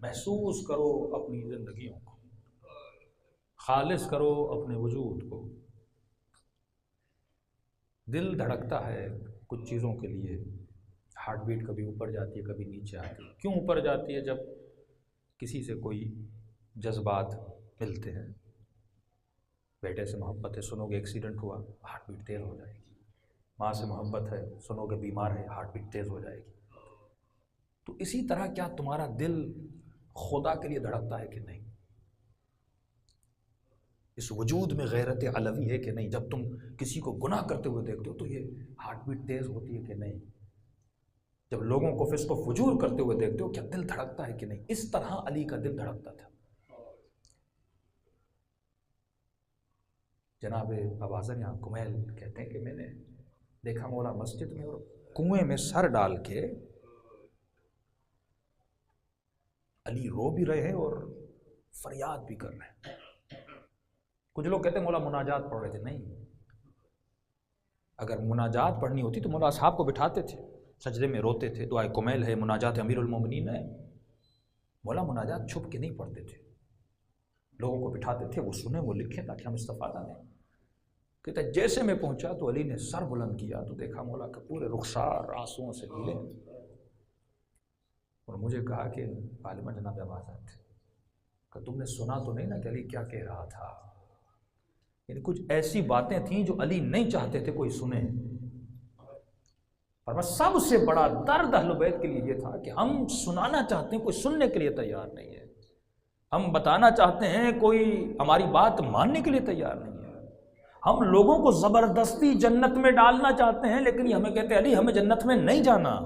محسوس کرو اپنی زندگیوں کو، خالص کرو اپنے وجود کو۔ دل دھڑکتا ہے کچھ چیزوں کے لیے، ہارٹ بیٹ کبھی اوپر جاتی ہے کبھی نیچے آتی ہے۔ کیوں اوپر جاتی ہے؟ جب کسی سے کوئی جذبات ملتے ہیں، بیٹے سے محبت ہے، سنو گے ایکسیڈنٹ ہوا، ہارٹ بیٹ تیز ہو جائے گی۔ ماں سے محبت ہے، سنو گے بیمار ہے، ہارٹ بیٹ تیز ہو جائے گی۔ تو اسی طرح کیا تمہارا دل خدا کے لیے دھڑکتا ہے کہ نہیں؟ اس وجود میں غیرت علوی ہے کہ نہیں؟ جب تم کسی کو گناہ کرتے ہوئے دیکھتے ہو تو یہ ہارٹ بیٹ تیز ہوتی ہے کہ نہیں؟ جب لوگوں کو فسق و فجور کرتے ہوئے دیکھتے ہو کیا دل دھڑکتا ہے کہ نہیں؟ اس طرح علی کا دل دھڑکتا تھا۔ جناب اباظر یہاں کمیل کہتے ہیں کہ میں نے دیکھا مولا مسجد میں اور کنویں میں سر ڈال کے علی رو بھی رہے ہیں اور فریاد بھی کر رہے ہیں۔ کچھ لوگ کہتے ہیں مولا مناجات پڑھ رہے تھے، نہیں، اگر مناجات پڑھنی ہوتی تو مولا اصحاب کو بٹھاتے تھے، سجدے میں روتے تھے، دعائے کمیل ہے، مناجات امیر المومنین ہے۔ مولا مناجات چھپ کے نہیں پڑھتے تھے، لوگوں کو بٹھاتے تھے، وہ سنیں، وہ لکھیں تاکہ ہم استفادہ لیں۔ کہتا ہے جیسے میں پہنچا تو علی نے سر بلند کیا تو دیکھا مولا کے پورے رخسار آنسوؤں سے گیلے، اور مجھے کہا کہ عالمہ جناب اباظر کہ تم نے سنا تو نہیں نا کہ علی کیا کہہ رہا تھا؟ یعنی کچھ ایسی باتیں تھیں جو علی نہیں چاہتے تھے کوئی سنے۔ اور سب سے بڑا درد اہل بیت کے لیے یہ تھا کہ ہم سنانا چاہتے ہیں، کوئی سننے کے لیے تیار نہیں ہے، ہم بتانا چاہتے ہیں، کوئی ہماری بات ماننے کے لیے تیار نہیں ہے، ہم لوگوں کو زبردستی جنت میں ڈالنا چاہتے ہیں لیکن یہ ہمیں کہتے ہیں علی ہمیں جنت میں نہیں جانا۔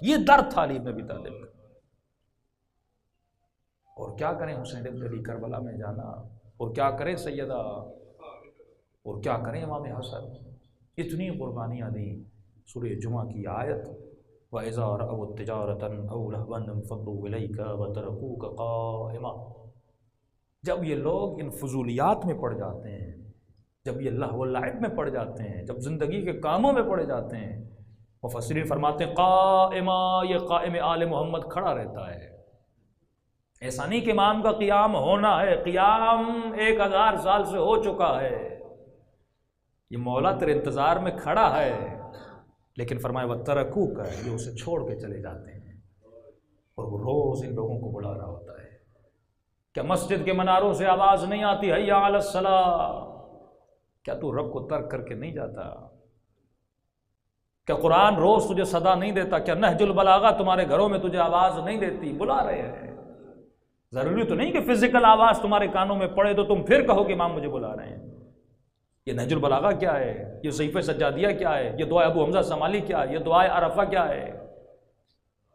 یہ درد تھا علی بن ابی طالب کا۔ اور کیا کریں حسین بن علی کربلا میں جانا، اور کیا کریں سیدہ، اور کیا کریں امام حسن، اتنی قربانیاں دیں۔ سورہ جمعہ کی آیت وَإِذَا رَأَوْا تِجَارَةً أَوْ لَهْوًا انفَضُّوا إِلَيْكَ وَتَرَكُوكَ قَائِمًا۔ جب یہ لوگ ان فضولیات میں پڑ جاتے ہیں، جب یہ لہو و لعب میں پڑ جاتے ہیں، جب زندگی کے کاموں میں پڑ جاتے ہیں، مفسرین فرماتے ہیں قائمہ، یہ قائم آل محمد کھڑا رہتا ہے، ایسا نہیں کہ امام کا قیام ہونا ہے، قیام 1000 سال سے ہو چکا ہے، یہ مولا تیرے انتظار میں کھڑا ہے، لیکن فرمایا وَتَرَكُوكَ، یہ اسے چھوڑ کے چلے جاتے ہیں، اور وہ روز ان لوگوں کو بلا رہا ہوتا ہے۔ کیا مسجد کے مناروں سے آواز نہیں آتی حی علی الصلاۃ؟ کیا تو رب کو ترک کر کے نہیں جاتا؟ کیا قرآن روز تجھے صدا نہیں دیتا؟ کیا نہج البلاغہ تمہارے گھروں میں تجھے آواز نہیں دیتی؟ بلا رہے ہیں۔ ضروری تو نہیں کہ فزیکل آواز تمہارے کانوں میں پڑے تو تم پھر کہو کہ امام مجھے بلا رہے ہیں۔ یہ نہج البلاغہ کیا ہے؟ یہ صحیفہ سجادیہ کیا ہے؟ یہ دعائے ابو حمزہ سمالی کیا ہے؟ یہ دعائے عرفہ کیا ہے؟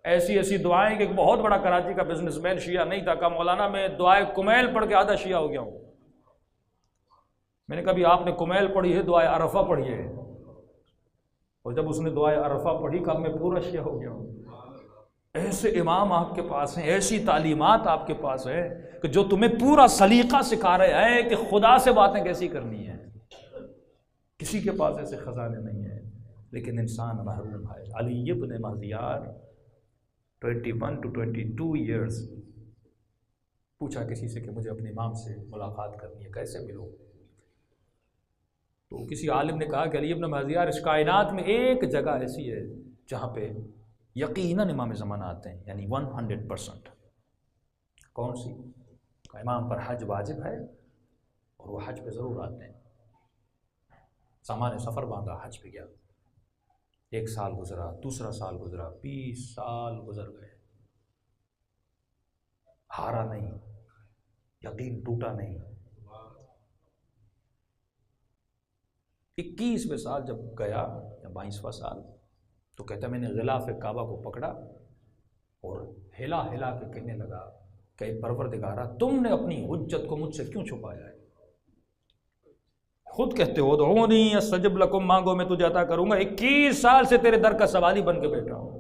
ایسی ایسی دعائیں کہ ایک بہت بڑا کراچی کا بزنس مین شیعہ نہیں تھا، کہا مولانا میں دعائے کمیل پڑھ کے آدھا شیعہ ہو گیا ہوں۔ میں نے کہا بھی آپ نے کمیل پڑھی ہے، دعائے عرفہ پڑھی ہے، اور جب اس نے دعائے عرفہ پڑھی کہا میں پورا شیعہ ہو گیا ہوں۔ ایسے امام آپ کے پاس ہیں، ایسی تعلیمات آپ کے پاس ہیں کہ جو تمہیں پورا سلیقہ سکھا رہے ہیں کہ خدا سے باتیں کیسی کرنی ہیں۔ کسی کے پاس ایسے خزانے نہیں ہیں، لیکن انسان محروم ہے۔ علی ابن مہدیار 21 to 22 ایئرز پوچھا کسی سے کہ مجھے اپنے امام سے ملاقات کرنی ہے، کیسے ملوں؟ تو کسی عالم نے کہا کہ علی ابن مہدیار اس کائنات میں ایک جگہ ایسی ہے جہاں پہ یقیناً امام زمانہ آتے ہیں، یعنی 100%۔ کون سی؟ امام پر حج واجب ہے اور وہ حج پہ ضرور آتے ہیں۔ سامان سفر باندھا، حج پہ گیا، 1 سال گزرا، دوسرا سال گزرا، 20 سال گزر گئے، ہارا نہیں، یقین ٹوٹا نہیں۔ 21ویں سال جب گیا یا 22واں سال تو کہتا میں نے غلاف کعبہ کو پکڑا اور ہلا ہلا کے کہنے لگا کہ پروردگارا تم نے اپنی حجت کو مجھ سے کیوں چھپایا ہے؟ خود کہتے ہو ادعونی استجب لکم، مانگو میں تجھے عطا کروں گا۔ 21 سال سے تیرے در کا سوالی بن کے بیٹھا ہوں،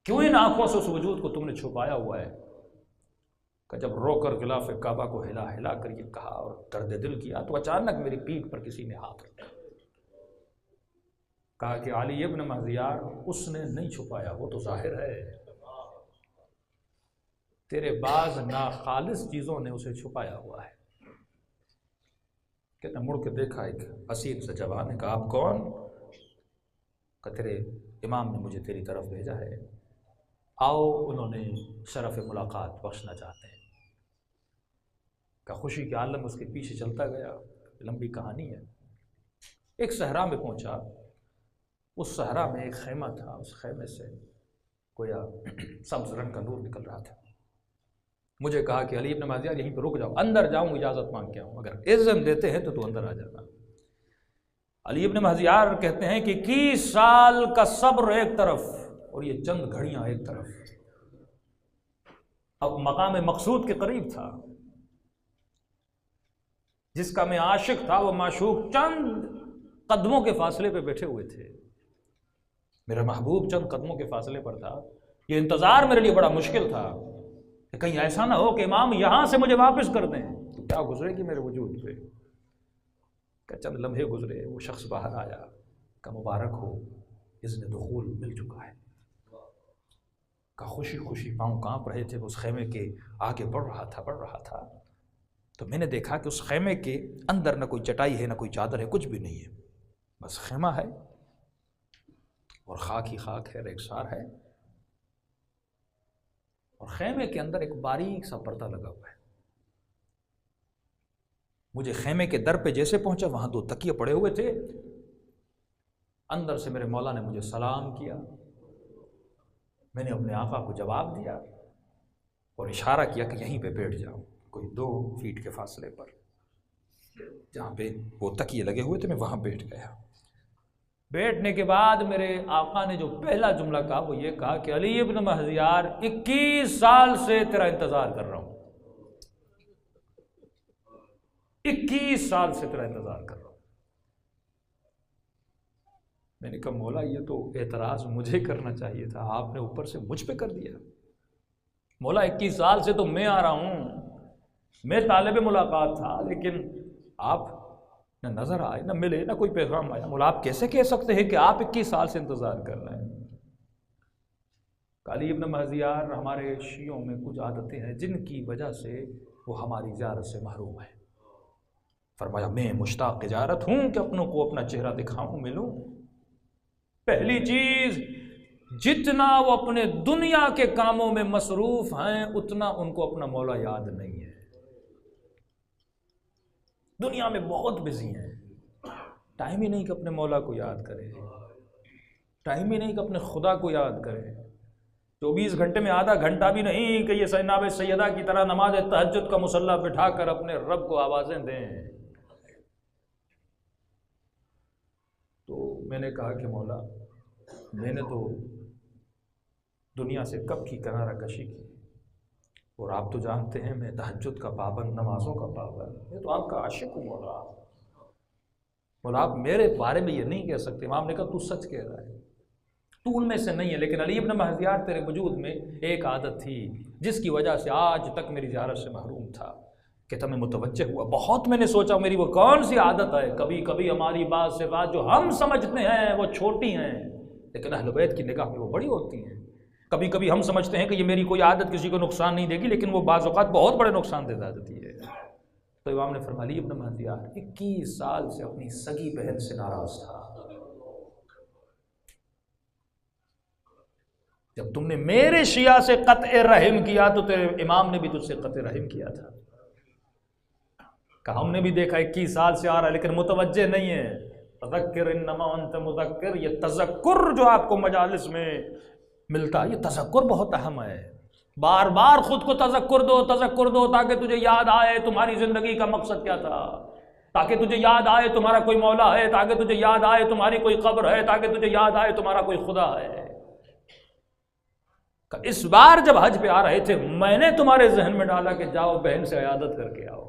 کیوں ان آنکھوں سے اس وجود کو تم نے چھپایا ہوا ہے؟ کہ جب رو کر غلاف کعبہ کو ہلا ہلا کر یہ کہا اور درد دل کیا تو اچانک میری پیٹھ پر کسی نے ہاتھ رکھا، کہا کہ علی ابن مہدیار اس نے نہیں چھپایا، وہ تو ظاہر ہے، تیرے بعض ناخالص چیزوں نے اسے چھپایا ہوا ہے۔ کہتے مڑ کے دیکھا، ایک اسیر سے جوان نے کہا آپ کون؟ کہ تیرے امام نے مجھے تیری طرف بھیجا ہے، آؤ انہوں نے شرف ملاقات بخشنا چاہتے ہیں۔ کہ خوشی کے عالم اس کے پیچھے چلتا گیا، لمبی کہانی ہے۔ ایک صحرا میں پہنچا، اس صحرا میں ایک خیمہ تھا، اس خیمے سے گویا سبز رنگ کا نور نکل رہا تھا۔ مجھے کہا کہ علی ابن مہدیار یہیں پہ رک جاؤ، اندر جاؤں اجازت مانگ کے آؤں، اگر اذن دیتے ہیں تو اندر آ جانا۔ علی ابن مہدیار کہتے ہیں کہ 21 سال کا صبر ایک طرف اور یہ چند گھڑیاں ایک طرف، اب مقام مقصود کے قریب تھا، جس کا میں عاشق تھا وہ معشوق چند قدموں کے فاصلے پہ بیٹھے ہوئے تھے، میرا محبوب چند قدموں کے فاصلے پر تھا۔ یہ انتظار میرے لیے بڑا مشکل تھا کہ کہیں ایسا نہ ہو کہ امام یہاں سے مجھے واپس کر دیں تو کیا گزرے گی میرے وجود پہ۔ کہ چند لمحے گزرے، وہ شخص باہر آیا، کہ مبارک ہو اذن دخول مل چکا ہے۔ کہ خوشی خوشی پاؤں کانپ رہے تھے، اس خیمے کے آگے بڑھ رہا تھا تو میں نے دیکھا کہ اس خیمے کے اندر نہ کوئی چٹائی ہے، نہ کوئی چادر ہے، کچھ بھی نہیں ہے، بس خیمہ ہے اور خاک ہی خاک ہے، ریگسار ہے، اور خیمے کے اندر ایک باریک سا پردہ لگا ہوا ہے۔ مجھے خیمے کے در پہ جیسے پہنچا وہاں 2 تکیے پڑے ہوئے تھے، اندر سے میرے مولا نے مجھے سلام کیا، میں نے اپنے آقا کو جواب دیا اور اشارہ کیا کہ یہیں پہ بیٹھ جاؤ، کوئی 2 فیٹ کے فاصلے پر جہاں پہ وہ تکیے لگے ہوئے تھے، میں وہاں بیٹھ گیا۔ بیٹھنے کے بعد میرے آقا نے جو پہلا جملہ کہا وہ یہ کہا کہ علی ابن مہدیار 21 سال سے تیرا انتظار کر رہا ہوں، 21 سال سے تیرا انتظار کر رہا ہوں۔ میں نے کہا مولا یہ تو اعتراض مجھے کرنا چاہیے تھا، آپ نے اوپر سے مجھ پہ کر دیا۔ مولا 21 سال سے تو میں آ رہا ہوں، میں طالب ملاقات تھا، لیکن آپ نہ نظر آئے، نہ ملے، نہ کوئی پیغام آیا۔ مولا آپ کیسے کہہ سکتے ہیں کہ آپ 21 سال سے انتظار کر رہے ہیں؟ علی ابن مہذیار ہمارے شیعوں میں کچھ عادتیں ہیں جن کی وجہ سے وہ ہماری زیارت سے محروم ہے۔ فرمایا میں مشتاق زیارت ہوں کہ اپنوں کو اپنا چہرہ دکھاؤں، ملوں۔ پہلی چیز، جتنا وہ اپنے دنیا کے کاموں میں مصروف ہیں اتنا ان کو اپنا مولا یاد نہیں ہے۔ دنیا میں بہت بزی ہیں، ٹائم ہی نہیں کہ اپنے مولا کو یاد کرے، ٹائم ہی نہیں کہ اپنے خدا کو یاد کرے۔ 24 گھنٹے میں آدھا گھنٹہ بھی نہیں کہ یہ جناب سیدہ کی طرح نماز تہجد کا مصلی بٹھا کر اپنے رب کو آوازیں دیں۔ تو میں نے کہا کہ مولا، میں نے تو دنیا سے کب کی کنارہ کشی کی، اور آپ تو جانتے ہیں میں تہجد کا پابند، نمازوں کا پابند، میں تو آپ کا عاشق ہوں مولا۔ مولا آپ میرے بارے میں یہ نہیں کہہ سکتے۔ امام نے کہا تو سچ کہہ رہا ہے، تو ان میں سے نہیں ہے، لیکن علی ابن مہذیار تیرے وجود میں ایک عادت تھی جس کی وجہ سے آج تک میری زیارت سے محروم تھا کہ تمہیں متوجہ ہوا۔ بہت میں نے سوچا میری وہ کون سی عادت ہے۔ کبھی کبھی ہماری بات سے بات جو ہم سمجھتے ہیں وہ چھوٹی ہیں، لیکن اہل بیت کی نگاہ میں وہ بڑی ہوتی ہیں۔ کبھی کبھی ہم سمجھتے ہیں کہ یہ میری کوئی عادت کسی کو نقصان نہیں دے گی، لیکن وہ بعض اوقات بہت بڑے نقصان دہ عادت ہے۔ تو امام نے فرمایا، علی ابن مہذیار 21 سال سے اپنی سگی بہن سے ناراض تھا۔ جب تم نے میرے شیعہ سے قطع رحم کیا تو تیرے امام نے بھی تجھ سے قطع رحم کیا تھا۔ کہ ہم نے بھی دیکھا 21 سال سے آ رہا ہے لیکن متوجہ نہیں ہے۔ تذکر انما انت مذکر، یہ تذکر جو آپ کو مجالس میں ملتا ہے، یہ تذکر بہت اہم ہے۔ بار بار خود کو تذکر دو تاکہ تجھے یاد آئے تمہاری زندگی کا مقصد کیا تھا، تاکہ تجھے یاد آئے تمہارا کوئی مولا ہے، تاکہ تجھے یاد آئے تمہاری کوئی قبر ہے، تاکہ تجھے یاد آئے تمہارا کوئی خدا ہے۔ کہ اس بار جب حج پہ آ رہے تھے میں نے تمہارے ذہن میں ڈالا کہ جاؤ بہن سے عیادت کر کے آؤ۔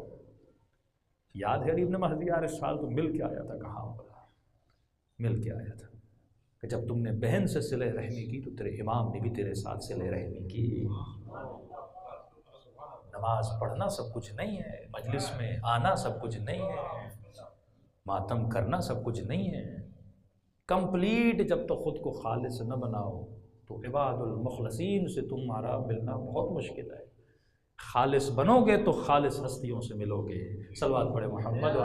یاد ہے علی ابن مہذیار اس سال تو مل کے آیا تھا، کہاں مل کے آیا تھا کہ جب تم نے بہن سے صلہ رحمی کی تو تیرے امام نے بھی تیرے ساتھ صلہ رحمی کی۔ نماز پڑھنا سب کچھ نہیں ہے، مجلس میں آنا سب کچھ نہیں ہے، ماتم کرنا سب کچھ نہیں ہے۔ کمپلیٹ جب تک خود کو خالص نہ بناؤ تو عباد المخلصین سے تمہارا ملنا بہت مشکل ہے۔ خالص بنو گے تو خالص ہستیوں سے ملو گے۔ صلوات پڑھے محمد و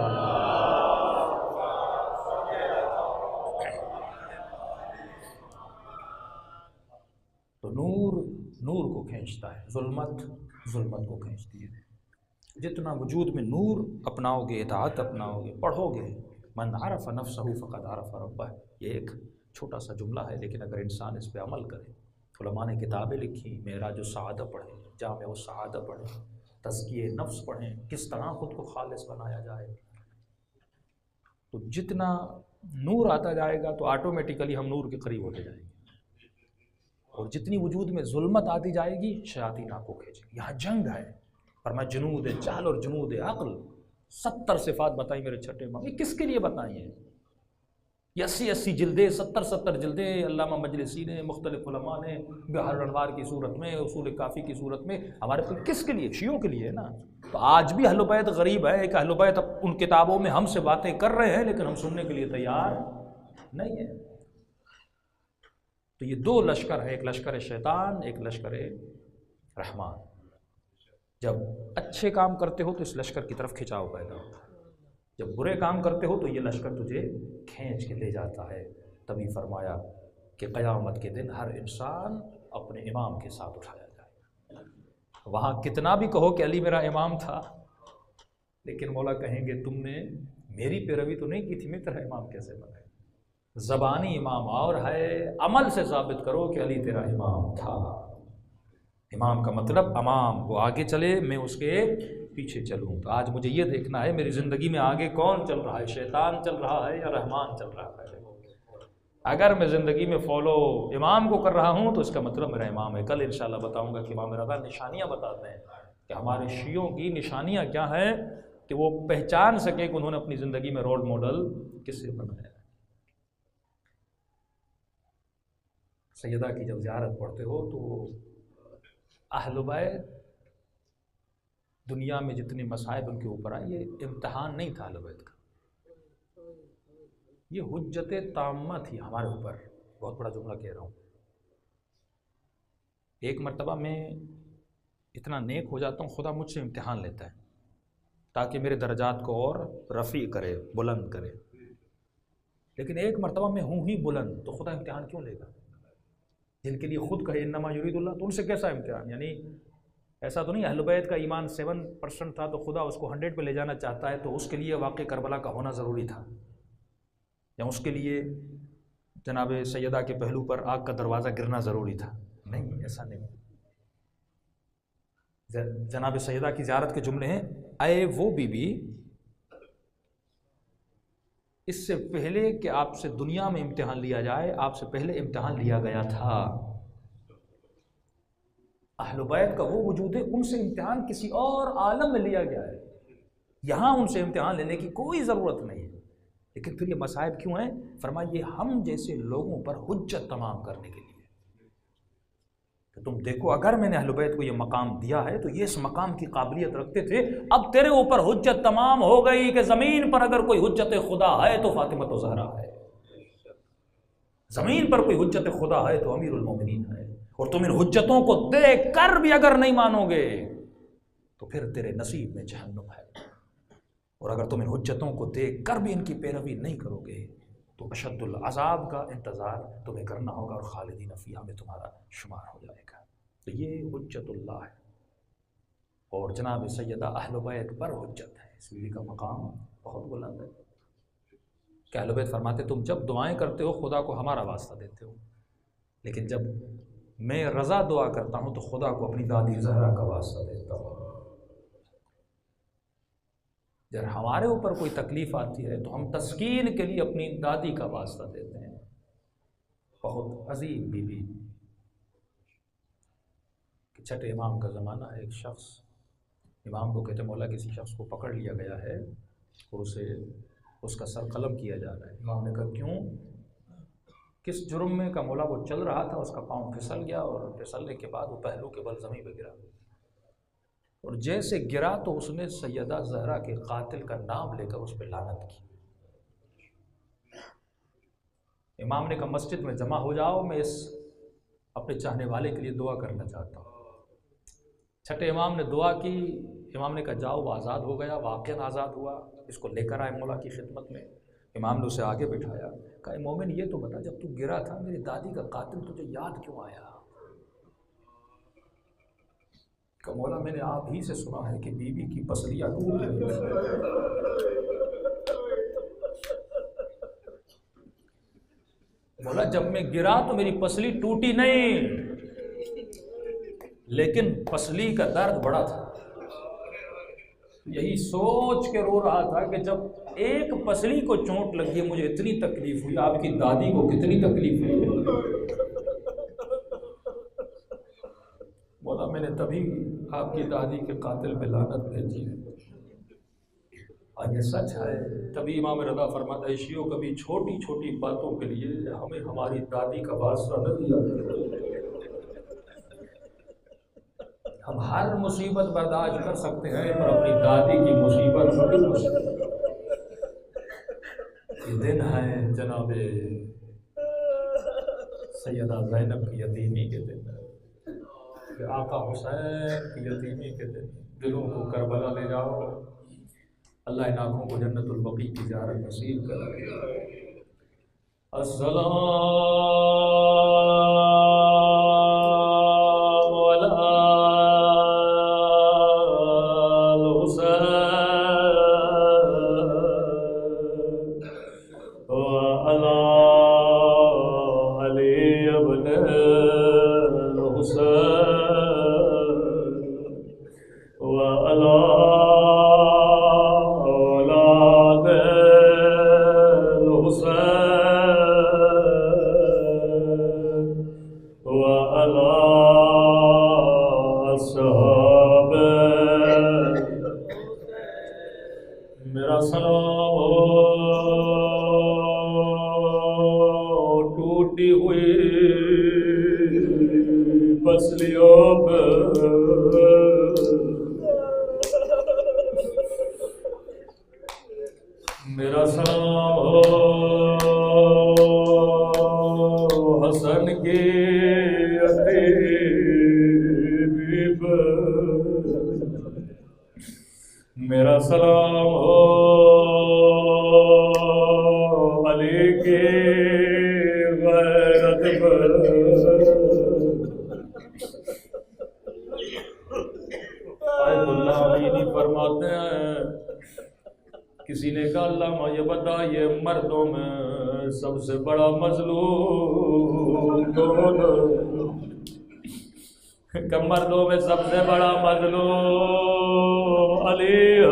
تو نور کو کھینچتا ہے، ظلمت کو کھینچتی ہے۔ جتنا وجود میں نور اپناؤ گے، اطاعت اپناؤ گے، پڑھو گے، من عرف نفسہ فقد عرف ربہ، یہ ایک چھوٹا سا جملہ ہے لیکن اگر انسان اس پہ عمل کرے۔ علماء نے کتابیں لکھی، معراج السعادہ پڑھیں، جامع السعادہ پڑھیں، تزکیہ نفس پڑھیں، کس طرح خود کو خالص بنایا جائے۔ تو جتنا نور آتا جائے گا تو آٹومیٹیکلی ہم نور کے قریب ہوتے جائیں گے، اور جتنی وجود میں ظلمت آتی جائے گی شیاطین آپ کو کھینچیں گے۔ یہاں جنگ ہے، فرمایا جنود جہل اور جنود عقل، 70 صفات بتائی میرے چھٹے امام۔ یہ کس کے لیے بتائی ہیں؟ یہ 80 جلدیں، 70 جلدیں علامہ مجلسی نے، مختلف علماء نے بحر الانوار کی صورت میں، اصول کافی کی صورت میں، ہمارے کس کے لیے؟ شیعوں کے لیے ہے نا۔ تو آج بھی اہل بیت غریب ہے کہ اہل بیت ان کتابوں میں ہم سے باتیں کر رہے ہیں لیکن ہم سننے کے لیے تیار نہیں ہیں۔ تو یہ دو لشکر ہے، ایک لشکر شیطان، ایک لشکر رحمان۔ جب اچھے کام کرتے ہو تو اس لشکر کی طرف کھچاؤ پیدا ہوتا ہے، جب برے کام کرتے ہو تو یہ لشکر تجھے کھینچ کے لے جاتا ہے۔ تبھی فرمایا کہ قیامت کے دن ہر انسان اپنے امام کے ساتھ اٹھایا جائے۔ وہاں کتنا بھی کہو کہ علی میرا امام تھا، لیکن مولا کہیں گے تم نے میری پیروی تو نہیں کی تھی، میں تیرا امام کیسے بنے؟ زبانی امام اور ہے، عمل سے ثابت کرو کہ علی تیرا امام تھا۔ امام کا مطلب امام، وہ آگے چلے میں اس کے پیچھے چلوں۔ تو آج مجھے یہ دیکھنا ہے میری زندگی میں آگے کون چل رہا ہے، شیطان چل رہا ہے یا رحمان چل رہا ہے۔ اگر میں زندگی میں فالو امام کو کر رہا ہوں تو اس کا مطلب میرا امام ہے۔ کل انشاءاللہ بتاؤں گا کہ امام رضا نشانیاں بتاتے ہیں کہ ہمارے شیعوں کی نشانیاں کیا ہیں کہ وہ پہچان سکے کہ انہوں نے اپنی زندگی میں رول ماڈل کس سے بنایا ہے۔ سیدہ کی جب زیارت پڑھتے ہو تو اہل بیت دنیا میں جتنے مصائب ان کے اوپر آئے، یہ امتحان نہیں تھا اہل بیت کا، یہ حجت تامہ تھی ہمارے اوپر۔ بہت بڑا جملہ کہہ رہا ہوں، ایک مرتبہ میں اتنا نیک ہو جاتا ہوں، خدا مجھ سے امتحان لیتا ہے تاکہ میرے درجات کو اور رفیع کرے، بلند کرے، لیکن ایک مرتبہ میں ہوں ہی بلند، تو خدا امتحان کیوں لے گا؟ جن کے لیے خود کہے انما یرید اللہ، تو ان سے کیسا امتحان؟ یعنی ایسا تو نہیں اہل بیت کا ایمان 7% تھا تو خدا اس کو 100 پہ لے جانا چاہتا ہے، تو اس کے لیے واقع کربلا کا ہونا ضروری تھا، یا اس کے لیے جناب سیدہ کے پہلو پر آگ کا دروازہ گرنا ضروری تھا؟ نہیں، ایسا نہیں۔ جناب سیدہ کی زیارت کے جملے ہیں، اے وہ بی بی اس سے پہلے کہ آپ سے دنیا میں امتحان لیا جائے، آپ سے پہلے امتحان لیا گیا تھا۔ اہل بیت کا وہ وجود ہے، ان سے امتحان کسی اور عالم میں لیا گیا ہے، یہاں ان سے امتحان لینے کی کوئی ضرورت نہیں ہے۔ لیکن پھر یہ مصائب کیوں ہیں؟ فرمایا یہ ہم جیسے لوگوں پر حجت تمام کرنے کے لیے کہ تم دیکھو اگر میں نے اہل بیت کو یہ مقام دیا ہے تو یہ اس مقام کی قابلیت رکھتے تھے، اب تیرے اوپر حجت تمام ہو گئی کہ زمین پر اگر کوئی حجت خدا ہے تو فاطمہ الزہرا ہے، زمین پر کوئی حجت خدا ہے تو امیر المومنین ہے، اور تم ان حجتوں کو دیکھ کر بھی اگر نہیں مانو گے تو پھر تیرے نصیب میں جہنم ہے، اور اگر تم ان حجتوں کو دیکھ کر بھی ان کی پیروی نہیں کرو گے تو اشد العذاب کا انتظار تمہیں کرنا ہوگا اور خالدین فیہا میں تمہارا شمار ہو جائے گا۔ تو یہ حجت اللہ ہے، اور جناب سیدہ اہل بیت پر حجت ہے، اس لیے کا مقام بہت بلند ہے کہ اہل بیت فرماتے تم جب دعائیں کرتے ہو خدا کو ہمارا واسطہ دیتے ہو، لیکن جب میں رضا دعا کرتا ہوں تو خدا کو اپنی دادی زہرا کا واسطہ دیتا ہوں۔ جب ہمارے اوپر کوئی تکلیف آتی ہے تو ہم تسکین کے لیے اپنی دادی کا واسطہ دیتے ہیں۔ بہت عظیم بی بی کہ چھٹے امام کا زمانہ ہے، ایک شخص امام کو کہتے مولا کسی شخص کو پکڑ لیا گیا ہے اور اس کا سر قلم کیا جا رہا ہے۔ امام نے کہا کیوں؟ کس جرم میں؟ کا مولا وہ چل رہا تھا، اس کا پاؤں پھسل گیا اور پھسلنے کے بعد وہ پہلو کے بل زمین پہ گرا، اور جیسے گرا تو اس نے سیدہ زہرا کے قاتل کا نام لے کر اس پہ لعنت کی۔ امام نے کہا مسجد میں جمع ہو جاؤ، میں اس اپنے چاہنے والے کے لیے دعا کرنا چاہتا ہوں۔ چھٹے امام نے دعا کی، امام نے کہا جاؤ، وہ آزاد ہو گیا، واقعاً آزاد ہوا، اس کو لے کر آئے مولا کی خدمت میں۔ امام نے اسے آگے بٹھایا، کہا اے مومن یہ تو بتا جب تو گرا تھا میری دادی کا قاتل تجھے یاد کیوں آیا؟ کہ مولا میں نے آپ ہی سے سنا ہے کہ بی بی کی پسلیاں ٹوٹ گئی۔ مولا جب میں گرا تو میری پسلی ٹوٹی نہیں، لیکن پسلی کا درد بڑا تھا، یہی سوچ کے رو رہا تھا کہ جب ایک پسلی کو چوٹ لگی ہے مجھے اتنی تکلیف ہوئی، آپ کی دادی کو کتنی تکلیف ہوئی؟ مولا میں نے تبھی آپ کی دادی کے قاتل پہ لعنت بھیجی ہے۔ اور یہ سچ ہے، تبھی امام رضا فرماتا ہے شیعو کبھی چھوٹی چھوٹی باتوں کے لیے ہمیں ہماری دادی کا واسطہ نہ دیا۔ ہم ہر مصیبت برداشت کر سکتے ہیں پر اپنی دادی کی مصیبت نہیں کر سکتے۔ یہ دن ہے جناب سیدہ زینب کی یتیمی کے دن، کہ آقا حسین کی یتیمی کے دن، دلوں کو کربلا لے جاؤ، اللہ ان آنکھوں کو جنت البقیع کی زیارت نصیب کرے۔ السلام میرا سلام ٹوٹی ہوئی پسلیوں پہ میرا سلام حسن کی یتیمی میرا سلام ہو علی کی غیرت پر۔ آیت اللہ علی فرماتے ہیں کسی نے کہا علامہ یہ بتائیے مردوں میں سب سے بڑا مظلوم کون ہے؟ کہ مردوں میں سب سے بڑا مظلوم علی ہے،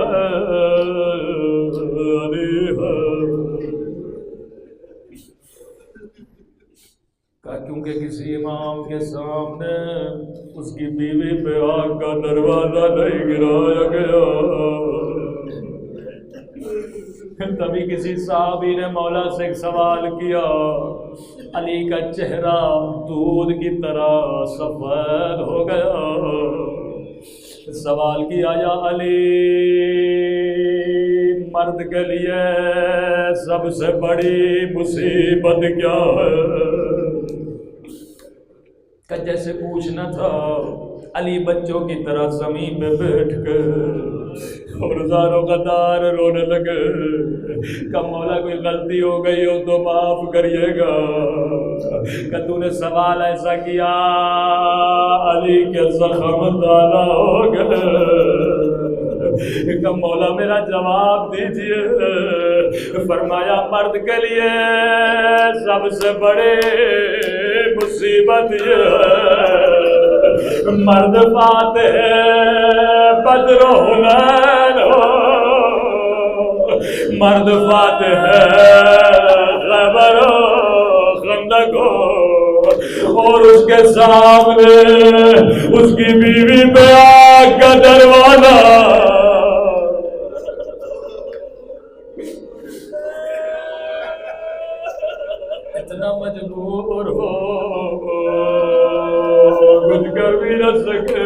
علی ہے۔ کیونکہ کسی امام کے سامنے اس کی بیوی پہ آگ کا دروازہ نہیں گرایا گیا۔ تبھی کسی صحابی نے مولا سے ایک سوال کیا، علی کا چہرہ دودھ کی طرح سفید ہو گیا۔ سوال کیا یا علی مرد کے لیے سب سے بڑی مصیبت کیا ہے؟ کہ جیسے پوچھنا تھا علی بچوں کی طرح زمین پہ بیٹھ کر اور زاروں قطار رونے لگے کہ مولا کوئی غلطی ہو گئی ہو تو معاف کریے گا۔ کہ تو نے سوال ایسا کیا علی کے زخم تالا ہو گئے۔ کہ مولا میرا جواب دیجئے۔ فرمایا مرد کے لیے سب سے بڑے مصیبت یہ ہے مرد فاتح بدر و حنین ہو، مرد فاتح خیبر و خندق ہو، اور اس کے سامنے اس کی بیوی پہ آگ کا دروازہ۔ اتنا مجبور ہو کچھ کر بھی نہ سکے۔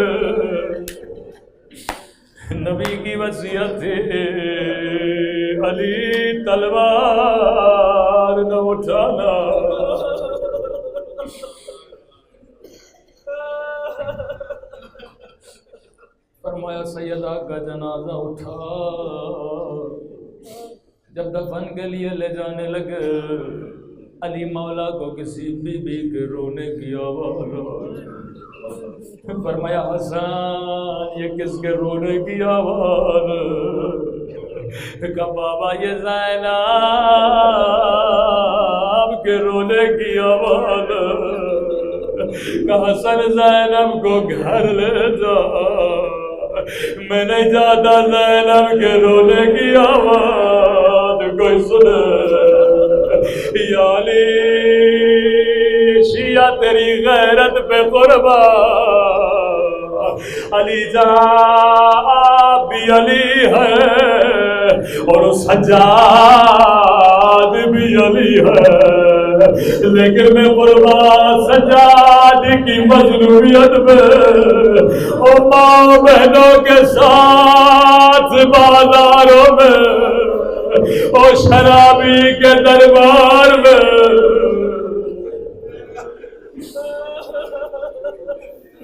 نبی کی وصیت تھی علی تلوار نہ اٹھانا۔ فرمایا سیدہ کا جنازہ اٹھا، جب دفن کے لیے لے جانے لگے علی مولا کو کسی بی بی کے رونے کی آواز آئی۔ فرمایا حسن یہ کس کے رونے کی آواز؟ کہ بابا یہ زینب کے رونے کی آواز۔ کہ حسن زینب کو گھر لے جا، میں نہیں جاتا زینب کے رونے کی آواز کوئی سنے۔ یا علی شیعہ تیری غیرت پہ قربان، علی جان بھی علی ہے اور سجاد بھی علی ہے، لیکن میں قربان سجاد کی مظلومیت میں اور ماں بہنوں کے ساتھ بازاروں میں اور شرابی کے دربار میں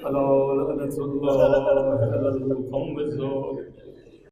اللہ